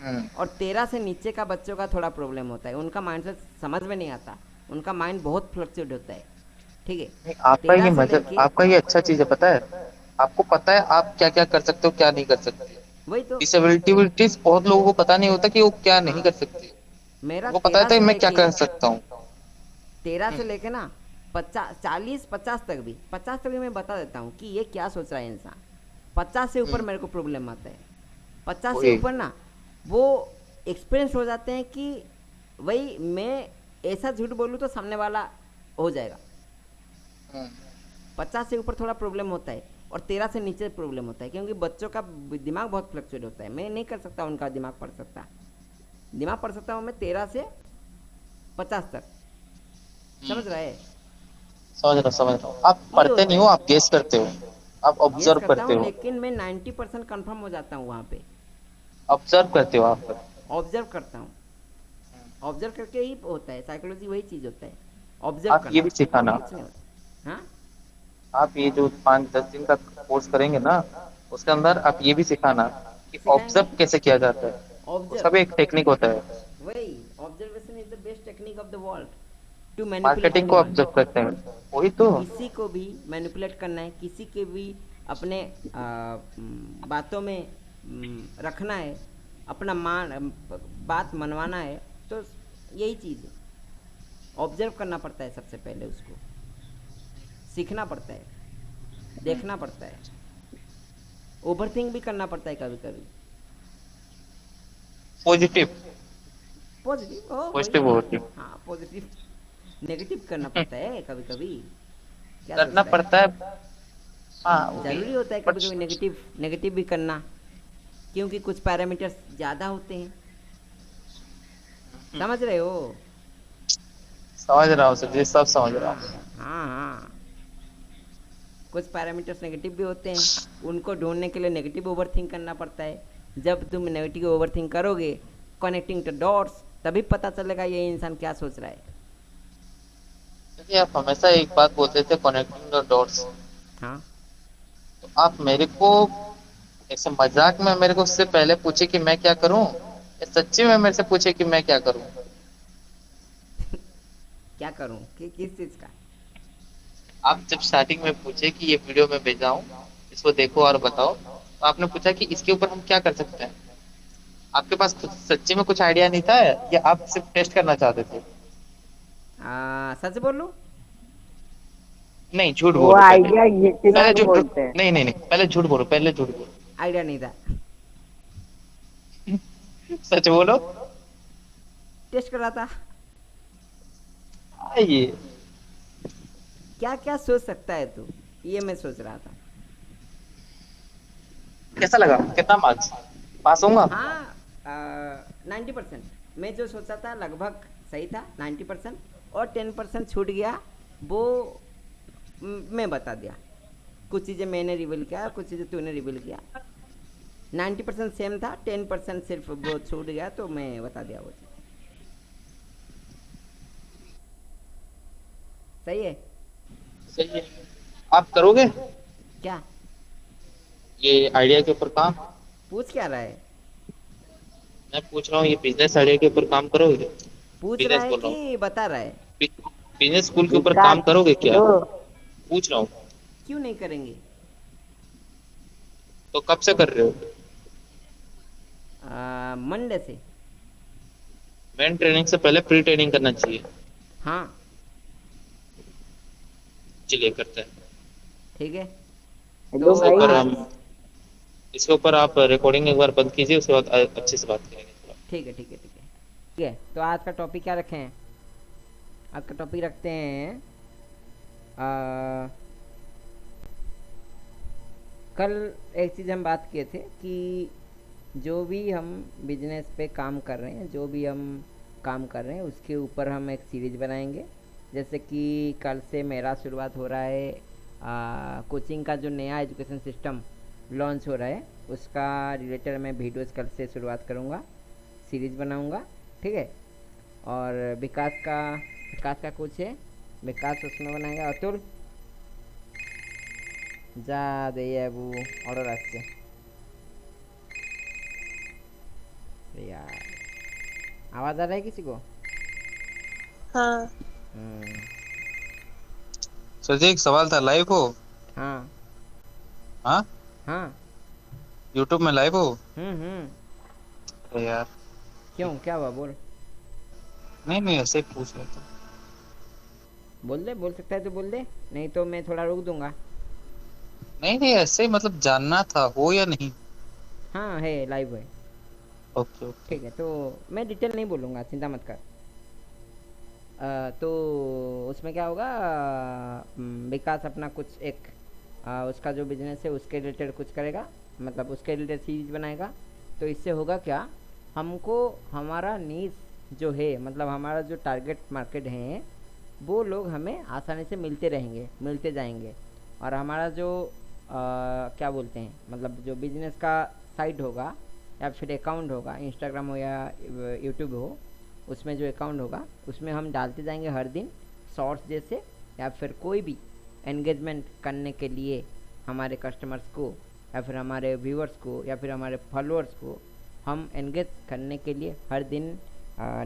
हम्म। और 13 से नीचे का बच्चों का थोड़ा प्रॉब्लम होता है। उनका माइंडसेट समझ में नहीं आता, उनका माइंड बहुत फ्लक्चुएट होता है। ठीक है। नहीं, आपका तेरह ये से मजा, लेके, आपका ये अच्छा चीज है, पता है। आपको पता है आप क्या क्या कर सकते हो, क्या नहीं कर सकते। वही तो। डिसेबिलिटीज बहुत लोगों को पता नहीं होता कि वो क्या नहीं हाँ, कर सकते। मेरा उनको पता तेरह होता है से कि मैं क्या लेके कर सकता हूँ। 13 से लेके ना 40 50 तक भी, 50 तक भी मैं बता देता हूँ कि ये क्या सोच रहा है इंसान। 50 से ऊपर हम्म, मेरे को प्रॉब्लम आता है। 50 से वही। ऊपर ना वो एक्सपीरियंस हो जाते हैं कि वही मैं ऐसा झूठ बोलूँ तो सामने वाला हो जाएगा। हम्म, 50 से ऊपर थोड़ा प्रॉब्लम होता है, और 13 से नीचे प्रॉब्लम होता है, क्योंकि बच्चों का दिमाग बहुत फ्लक्चुएट होता है। मैं नहीं कर सकता उनका दिमाग पढ़ सकता। दिमाग पढ़ सकता हूँ मैं 13 से 50 तक। हम्म। समझ रहा है? समझ रहा हूँ, आप ये पढ़ते होता नहीं हो, है। आप गेस करते हो। आप गेस ऑब्जर्व करता करते हूँ, हो। लेकिन मैं 90% कंफर्म हो जाता हूँ वहाँ पे। ऑब्जर्व करते हो आप। ऑब्जर्व करता हूँ। ऑब्जर्व करके ही होता है, साइकोलॉजी वही चीज़ होता है, ऑब्जर्व आप ये करना, भी और सिखाना। कुछ नहीं होता। हाँ। आप ये जो 5-10 दिन का कोर्स करेंगे ना, उसके अंदर आप ये भी सिखाना कि सिखाएंगे। ऑब्जर्व कैसे किया जाता है। उसका ऑब्जर्व, भी एक टेक्निक होता है। वही, observation is the best technique of the world to manipulate marketing any को वन। ऑब्जर्व करते हैं, वही तो। किसी को भी मैनिपुलेट करना है, किसी के भी अपने बातों में रखना है, अपना मान बात मनवाना है, तो यही चीज़ है। ऑब्जर्व करना पड़ता है सबसे पहले, उसको सीखना पड़ता है, देखना पड़ता है, ओवर थिंक भी करना पड़ता है कभी कभी। पॉजिटिव। पॉजिटिव हो वही। पॉजिटिव पॉजिटिव हाँ, पॉजिटिव। नेगेटिव करना पड़ता है कभी कभी। क्या सोच करना रहा पड़ता है। है? हाँ, वो भी ज़रूरी है। होता है बट कभी कभी नेगेटिव, नेगेटिव भी करना, क्योंकि कुछ पैरामीटर्स ज़्यादा होते हैं। समझ रहे हो? समझ रहा हूँ सर जी, सब समझ रहा हाँ हूँ। हाँ हाँ। कुछ पैरामीटर्स नेगेटिव भी होते हैं, उनको ढूंढने के लिए नेगेटिव ओवर थिंक करना पड़ता है। जब तुम नेगेटिव ओवर थिंक करोगे, कनेक्टिंग द डॉट्स, तभी पता चलेगा ये इंसान क्या सोच रहा है। देखिए, आप हमेशा एक बात बोलते थे, कनेक्टिंग द डॉट्स। हाँ। तो आप मेरे को ऐसे मजाक में मेरे को उससे पहले पूछे कि मैं क्या करूं, या सच्ची में मेरे से पूछे कि मैं क्या करूं। क्या करूँ कि किस चीज़ का? आप जब स्टार्टिंग में पूछे कि ये वीडियो मैं भेजा हूं, इसको देखो और बताओ, तो आपने पूछा कि इसके ऊपर हम क्या कर सकते हैं। आपके पास सच्ची में कुछ आइडिया नहीं था, या आप सिर्फ टेस्ट करना चाहते थे। सच बोलूँ? नहीं, झूठ वो बोलो पहले। आइडिया घिसना पहले को झूठ, बोलते हैं। नहीं नहीं नहीं, पहले झूठ बोलो, पहले झूठ बोलो। आइडिया नहीं था। सच बोलो। टेस्ट कर रहा था। ये क्या क्या सोच सकता है तू, ये मैं सोच रहा था। कैसा लगा, कितना मार्क्स, पास होऊंगा। हाँ, 90%। मैं जो सोचा था लगभग सही था, 90%। और 10% छूट गया, वो मैं बता दिया। कुछ चीज़ें मैंने रिवील किया, कुछ चीज़ें तूने रिवील किया। 90% सेम था, 10% सिर्फ वो छूट गया, तो मैं बता दिया वो चीज़। सही है। सही है। आप करोगे क्या? ये आइडिया के ऊपर काम। पूछ क्या रहा है? मैं पूछ रहा हूँ, ये बिजनेस आइडिया के ऊपर काम करोगे। पूछ रहा बिजनेस है बोल रहा हूँ। कि बता रहा है? बिजनेस स्कूल के ऊपर काम स्टार्ट करोगे क्या, तो पूछ रहा हूँ। क्यों नहीं करेंगे? तो कब से कर रहे हो। मंडे से। मेन ट्रेनिंग से पहले प्री ट्रेनिंग करना चाहिए। हाँ। चलिए करते हैं। ठीक है। हेलो तो इसके ऊपर भाई। आज, हम इसके ऊपर आप रिकॉर्डिंग एक बार बंद कीजिए, उसके बाद अच्छे से बात करेंगे थोड़ा। ठीक है ठीक है ठीक है ठीक है। तो आज का टॉपिक क्या रखें हैं? आज का टॉपिक रखते हैं, आ, कल एक चीज़ हम बात किए थे कि जो भी हम बिजनेस पे काम कर रहे हैं, जो भी हम काम कर रहे हैं उसके ऊपर हम एक सीरीज बनाएंगे। जैसे कि कल से मेरा शुरुआत हो रहा है कोचिंग का जो नया एजुकेशन सिस्टम लॉन्च हो रहा है उसका रिलेटेड मैं वीडियोस कल से शुरुआत करूँगा, सीरीज बनाऊँगा। ठीक है। और विकास का कुछ है, विकास उसमें बनाएगा। अतुल যা দেই বাবু অর্ডার আসছে। यार आवाज़ आ रहा है किसी को? हाँ। हम्म। सर जी एक सवाल था, लाइव हो? हाँ हाँ, हाँ। यूट्यूब में लाइव हो? हम्म। अरे यार, क्यों क्या हुआ बोल। नहीं नहीं, ऐसे ही पूछ रहा था। बोल दे, बोल सकता है तो बोल दे, नहीं तो मैं थोड़ा रोक दूंगा। नहीं नहीं, ऐसे ही मतलब जानना था हो या नहीं। हाँ है, लाइव है। Okay okay. ठीक है, तो मैं डिटेल नहीं बोलूँगा, चिंता मत कर। तो उसमें क्या होगा, विकास अपना कुछ एक उसका जो बिजनेस है उसके रिलेटेड कुछ करेगा, मतलब उसके रिलेटेड सीरीज बनाएगा। तो इससे होगा क्या, हमको हमारा नीश जो है, मतलब हमारा जो टारगेट मार्केट है वो लोग हमें आसानी से मिलते रहेंगे, मिलते जाएंगे। और हमारा जो क्या बोलते हैं, मतलब जो बिजनेस का साइट होगा या फिर अकाउंट होगा, इंस्टाग्राम हो या यूट्यूब हो, उसमें जो अकाउंट होगा उसमें हम डालते जाएंगे हर दिन शॉर्ट्स जैसे, या फिर कोई भी एंगेजमेंट करने के लिए हमारे कस्टमर्स को या फिर हमारे व्यूअर्स को या फिर हमारे फॉलोअर्स को हम एंगेज करने के लिए हर दिन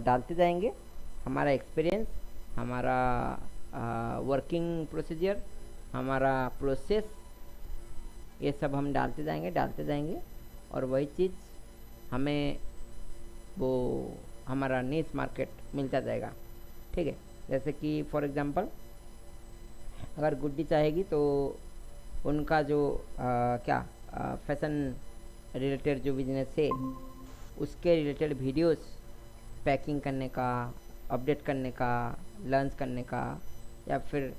डालते जाएंगे। हमारा एक्सपीरियंस, हमारा वर्किंग प्रोसीजर, हमारा प्रोसेस, ये सब हम डालते जाएंगे। और वही चीज़ हमें वो हमारा नीश मार्केट मिलता जाएगा। ठीक है। जैसे कि फॉर एग्जांपल अगर गुड्डी चाहेगी तो उनका जो क्या फैशन रिलेटेड जो बिजनेस है उसके रिलेटेड वीडियोस पैकिंग करने का, अपडेट करने का, लॉन्च करने का, या फिर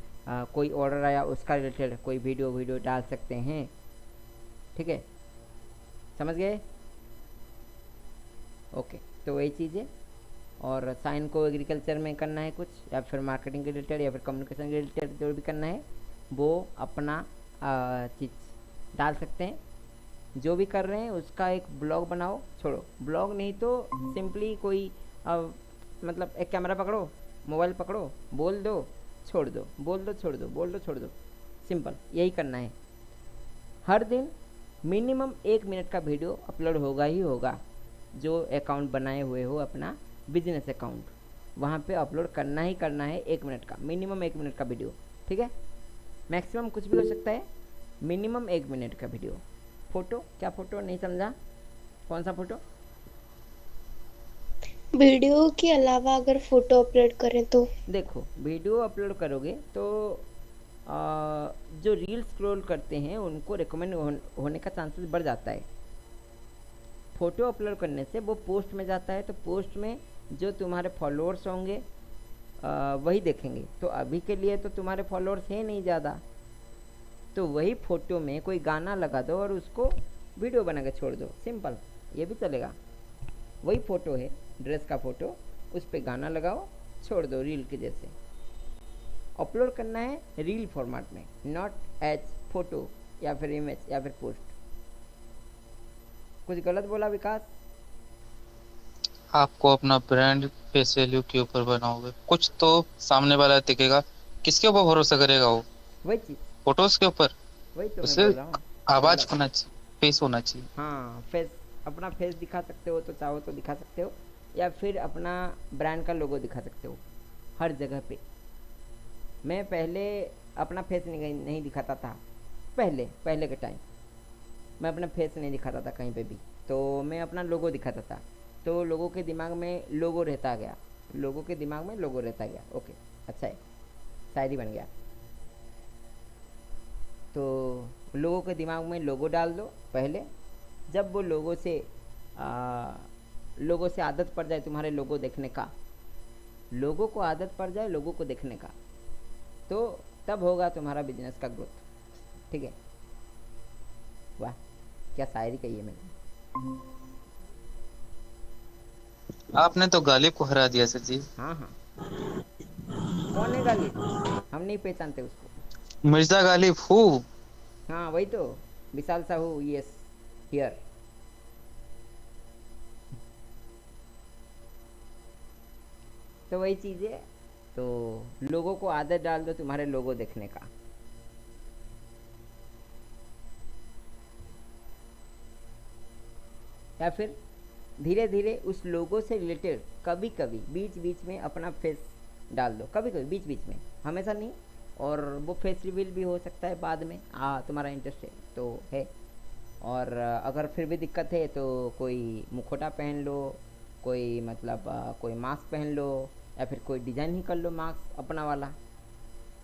कोई ऑर्डर आया उसका रिलेटेड कोई वीडियो डाल सकते हैं। ठीक है, समझ गए? ओके, तो वही चीज़ है। और साइन को एग्रीकल्चर में करना है कुछ, या फिर मार्केटिंग के रिलेटेड या फिर कम्युनिकेशन के रिलेटेड जो भी करना है वो अपना चीज़ डाल सकते हैं। जो भी कर रहे हैं उसका एक ब्लॉग बनाओ, छोड़ो ब्लॉग नहीं तो सिंपली कोई मतलब एक कैमरा पकड़ो, मोबाइल पकड़ो, बोल दो छोड़ दो, बोल दो छोड़ दो, बोल दो छोड़ दो, सिंपल यही करना है। हर दिन मिनिमम 1 मिनट का वीडियो अपलोड होगा ही होगा। जो अकाउंट बनाए हुए हो अपना बिजनेस अकाउंट, वहाँ पे अपलोड करना ही करना है 1 मिनट का, मिनिमम 1 मिनट का वीडियो। ठीक है, मैक्सिमम कुछ भी हो सकता है, मिनिमम 1 मिनट का वीडियो। फ़ोटो, क्या फ़ोटो, नहीं समझा? कौन सा फ़ोटो? वीडियो के अलावा अगर फोटो अपलोड करें तो? देखो, वीडियो अपलोड करोगे तो जो रील स्क्रॉल करते हैं उनको रिकमेंड होने का चांसेस बढ़ जाता है। फ़ोटो अपलोड करने से वो पोस्ट में जाता है, तो पोस्ट में जो तुम्हारे फॉलोअर्स होंगे वही देखेंगे। तो अभी के लिए तो तुम्हारे फॉलोअर्स हैं नहीं ज़्यादा, तो वही फ़ोटो में कोई गाना लगा दो और उसको वीडियो बना के छोड़ दो, सिंपल, ये भी चलेगा। वही फ़ोटो है, ड्रेस का फ़ोटो, उस पर गाना लगाओ, छोड़ दो, रील के जैसे। अपलोड करना है रील फॉर्मेट में, नॉट एज फ़ोटो या फिर इमेज या फिर पोस्ट। कुछ गलत बोला विकास? आपको अपना ब्रांड फेस वैल्यू के ऊपर बनाओगे, कुछ तो सामने वाला दिखेगा, किसके ऊपर भरोसा करेगा वो? वही चीज़, फोटोज के ऊपर। वही तो मैं उसे बोल रहा हूँ। आवाज मतलब होना चाहिए, फेस होना चाहिए। हाँ, फेस, अपना फेस दिखा सकते हो तो चाहो तो दिखा सकते हो, या फिर अपना ब्रांड का लोगो दिखा सकते हो हर जगह पे। मैं पहले अपना फेस नहीं दिखाता था, पहले पहले के टाइम मैं अपना फेस नहीं दिखाता था कहीं पे भी, तो मैं अपना लोगो दिखाता था। तो लोगों के दिमाग में लोगो रहता गया, लोगों के दिमाग में लोगो रहता गया। ओके, अच्छा है, शायरी बन गया। तो लोगों के दिमाग में लोगो डाल दो पहले। जब वो आ, लोगों से आदत पड़ जाए तुम्हारे लोगो देखने का, लोगों को आदत पड़ जाए लोगों को देखने का, तो तब होगा तुम्हारा बिजनेस का ग्रोथ। ठीक है, वाह क्या शायरी कही है मैंने। आपने तो गालिब को हरा दिया सर जी। हाँ हाँ। कौन है गालिब? हम नहीं पहचानते उसको। मिर्जा गालिब हु। हाँ वही तो, विशाल साहू, यस, हियर। तो वही चीज़ है। तो लोगों को आदत डाल दो तुम्हारे लोगो देखने का। या फिर धीरे धीरे उस लोगो से रिलेटेड कभी कभी बीच बीच में अपना फेस डाल दो, कभी कभी बीच बीच में, हमेशा नहीं। और वो फेस रिवील भी हो सकता है बाद में, तुम्हारा इंटरेस्ट है तो है। और अगर फिर भी दिक्कत है तो कोई मुखोटा पहन लो, कोई मतलब कोई मास्क पहन लो, या फिर कोई डिज़ाइन ही कर लो मास्क अपना वाला,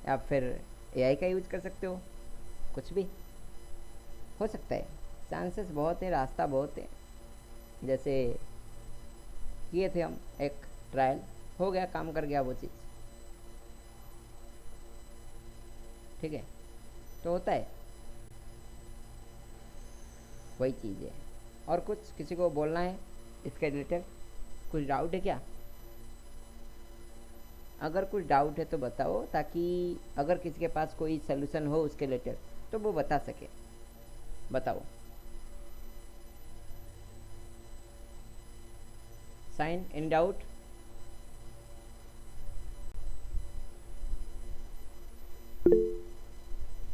या फिर एआई का यूज कर सकते हो। कुछ भी हो सकता है, चांसेस बहुत है, रास्ता बहुत है। जैसे किए थे हम एक ट्रायल, हो गया, काम कर गया वो चीज़। ठीक है, तो होता है, वही चीज़ है। और कुछ किसी को बोलना है इसके रिलेटेड? कुछ डाउट है क्या? अगर कुछ डाउट है तो बताओ, ताकि अगर किसी के पास कोई सोल्यूशन हो उसके रिलेटेड तो वो बता सके। बताओ। Sign in doubt.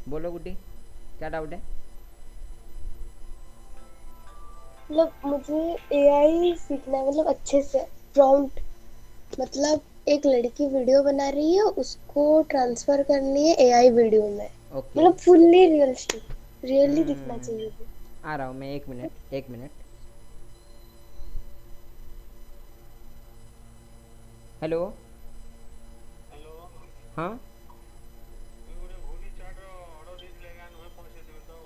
बोलो गुड्डी, क्या डाउट है? मतलब मुझे एआई सीखना है, मतलब अच्छे से प्रॉम्प्ट, मतलब एक लड़की वीडियो बना रही है, उसको ट्रांसफर करनी है एआई वीडियो में, ओके। मतलब फुल्ली रियलिस्टिक, रियली दिखना चाहिए वो। आ रहा हूँ मैं, एक मिनट एक मिनट। हेलो। हाँ।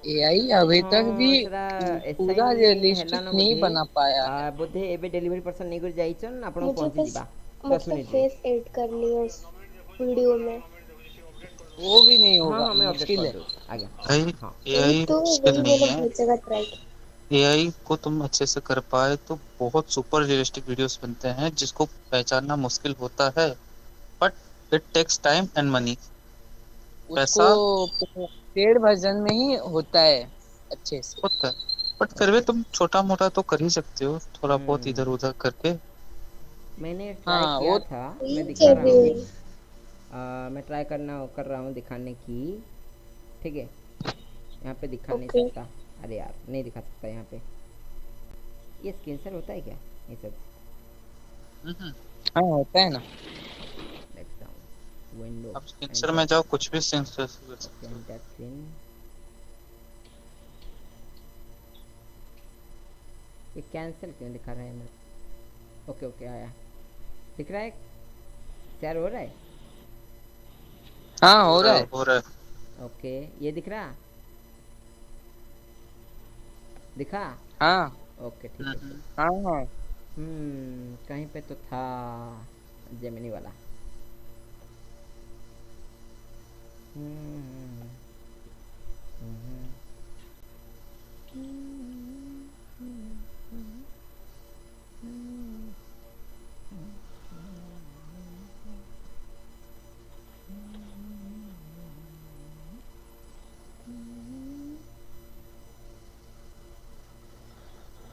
एआई अभी तक भी ହଁ ସେଟା पूरा ଏସାଇନ୍ रियलिस्टिक ହେଲାନ नहीं ବୋଧେ। बना पाया है। ବୋଧେ ଏବେ ଡେଲିଭରି ପର୍ସନ୍ ନେଇକରି ଯାଇଛନ୍, ଆପଣଙ୍କୁ मुझे बस ପହଞ୍ଚିଯିବା 10 मतलब ମିନିଟ୍ରେ। फेस ऐड करनी है उस वीडियो में। वो भी नहीं हाँ होगा, हाँ, मैं अपडेट मुश्किल कर है। दूँ आगे। भाई हाँ। वही एआई तो, मुश्किल वही नहीं मैंने है। बहुत जगह ट्राई किया। एआई को तुम अच्छे से कर पाए तो बहुत सुपर रियलिस्टिक वीडियोस बनते हैं जिसको पहचानना मुश्किल होता है। But it takes time and money. उसको पैसा पेड वर्जन में ही होता है अच्छे से। होता है, बट फिर भी तुम छोटा मोटा तो कर ही सकते हो, थोड़ा बहुत इधर हम्म, उधर करके। मैंने ट्राई हाँ वो किया था, वही मैं दिखा कर रहा रही हूँ। हूँ। मैं ट्राई कर रहा हूँ दिखाने की। ठीक है, यहाँ पे दिखा नहीं ओके। सकता। अरे यार, नहीं दिखा सकता यहाँ पे। ये स्क्रीन शेयर होता है क्या ये सब? हम्म। हाँ होता है ना। देखता हूँ, विंडो, अब पिक्चर एंटर। में जाओ, कुछ भी सेंस कर ओके, सकते हो। Enter screen. ये कैंसिल क्यों दिखा रहा है मेरे? ओके ओके, आया। दिख रहा है, शेयर हो रहा है। हाँ हो हो रहा रहा है, है। हो रहा है। ओके, ये दिख रहा, दिखा। हाँ ओके ठीक है फिर। हाँ हाँ। कहीं पे तो था जेमिनी वाला। हम्म, हम्म,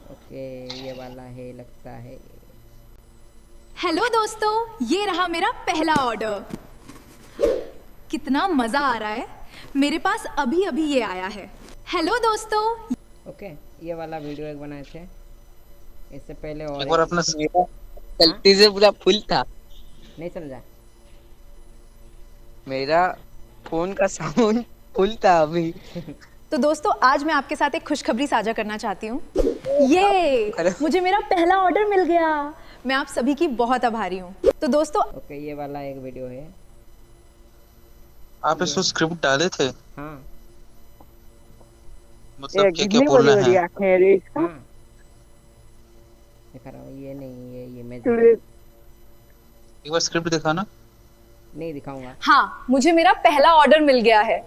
ओके, ये वाला है लगता है। हेलो दोस्तों, ये रहा मेरा पहला ऑर्डर। कितना मजा आ रहा है। मेरे पास अभी अभी ये आया है। हेलो दोस्तों। ओके, ये वाला वीडियो एक बनाए थे इससे पहले, और एक बार एक। अपना मेरा हाँ, गलती से पूरा फुल था। नहीं समझा। मेरा फोन का साउंड फुल था अभी। तो दोस्तों, आज मैं आपके साथ एक खुशखबरी साझा करना चाहती हूँ। ये अरे मुझे मेरा पहला ऑर्डर मिल गया। मैं आप सभी की बहुत आभारी हूँ। तो दोस्तों, ओके, ये वाला एक वीडियो है। आप ये, इसको स्क्रिप्ट डाले थे, हाँ मतलब ये क्या क्या कितनी बड़ी बोलना है। बड़ी आंखें हैं रे इसका। हाँ, दिखा रहा हूँ। ये नहीं, ये इमेज है। चुड़ैल। एक बार स्क्रिप्ट दिखाना। नहीं दिखाऊंगा। हाँ, मुझे मेरा पहला ऑर्डर मिल गया है।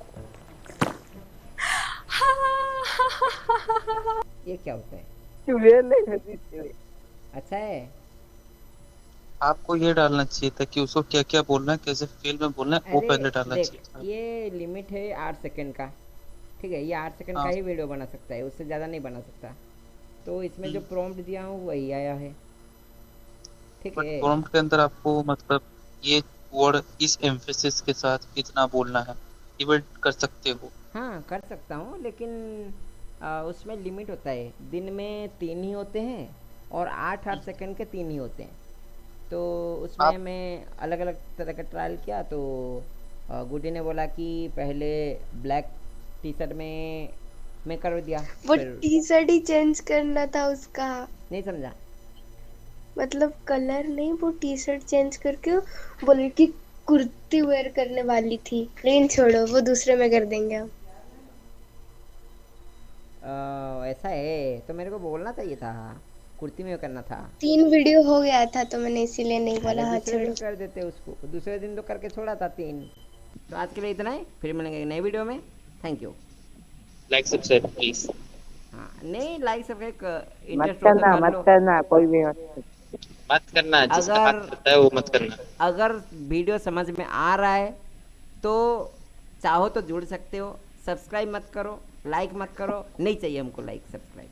ये क्या होता है? चुड़ैल नहीं होती चुड़ैल। अच्छा है। आपको ये डालना चाहिए था कि उसको क्या क्या बोलना है, कैसे फील में बोलना है, वो अरे पहले डालना देख, चाहिए था। ये लिमिट है 8 सेकंड का। ठीक है, ये 8 सेकंड का हाँ। ही वीडियो बना सकता है, उससे ज़्यादा नहीं बना सकता। तो इसमें जो हम्म। प्रॉम्प्ट दिया हूँ वही आया है। ठीक बट है। प्रॉम्प्ट के अंदर आपको मतलब ये वर्ड इस एम्फेसिस के साथ इतना बोलना है, ये वर्ड कर सकते हो। हाँ, कर सकता हूँ, लेकिन उसमें लिमिट होता है। दिन में 3 ही होते हैं और 8-8 सेकंड के 3 ही होते हैं। तो उसमें आप मैं अलग अलग तरह का ट्रायल किया, तो गुड्डी ने बोला कि पहले ब्लैक टी शर्ट में मैं कर दिया। वो फिर टी शर्ट ही चेंज करना था उसका, नहीं समझा। मतलब कलर नहीं, वो टी शर्ट चेंज करके बोले कि कुर्ती वेयर करने वाली थी, लेकिन छोड़ो वो दूसरे में कर देंगे हम। ऐसा है तो मेरे को बोलना चाहिए था, कुर्ती में करना था। 3 वीडियो हो गया था तो मैंने इसीलिए नहीं अरे बोला, हाँ दूसरे छोड़ो। दिन कर देते उसको, दूसरे दिन तो करके छोड़ा था 3। तो आज के लिए इतना ही, फिर मिलेंगे एक नई वीडियो में। Thank you. Like subscribe please. हाँ, नहीं लाइक सब एक मत इंटरेस्ट हो तो करना, कर मत लो। करना, कोई भी मत। मत करना, जिसका अगर हाथ करता है वो मत करना। अगर वीडियो समझ में आ रहा है तो चाहो तो जुड़ सकते हो। सब्सक्राइब मत करो, लाइक मत करो, नहीं चाहिए हमको लाइक सब्सक्राइब।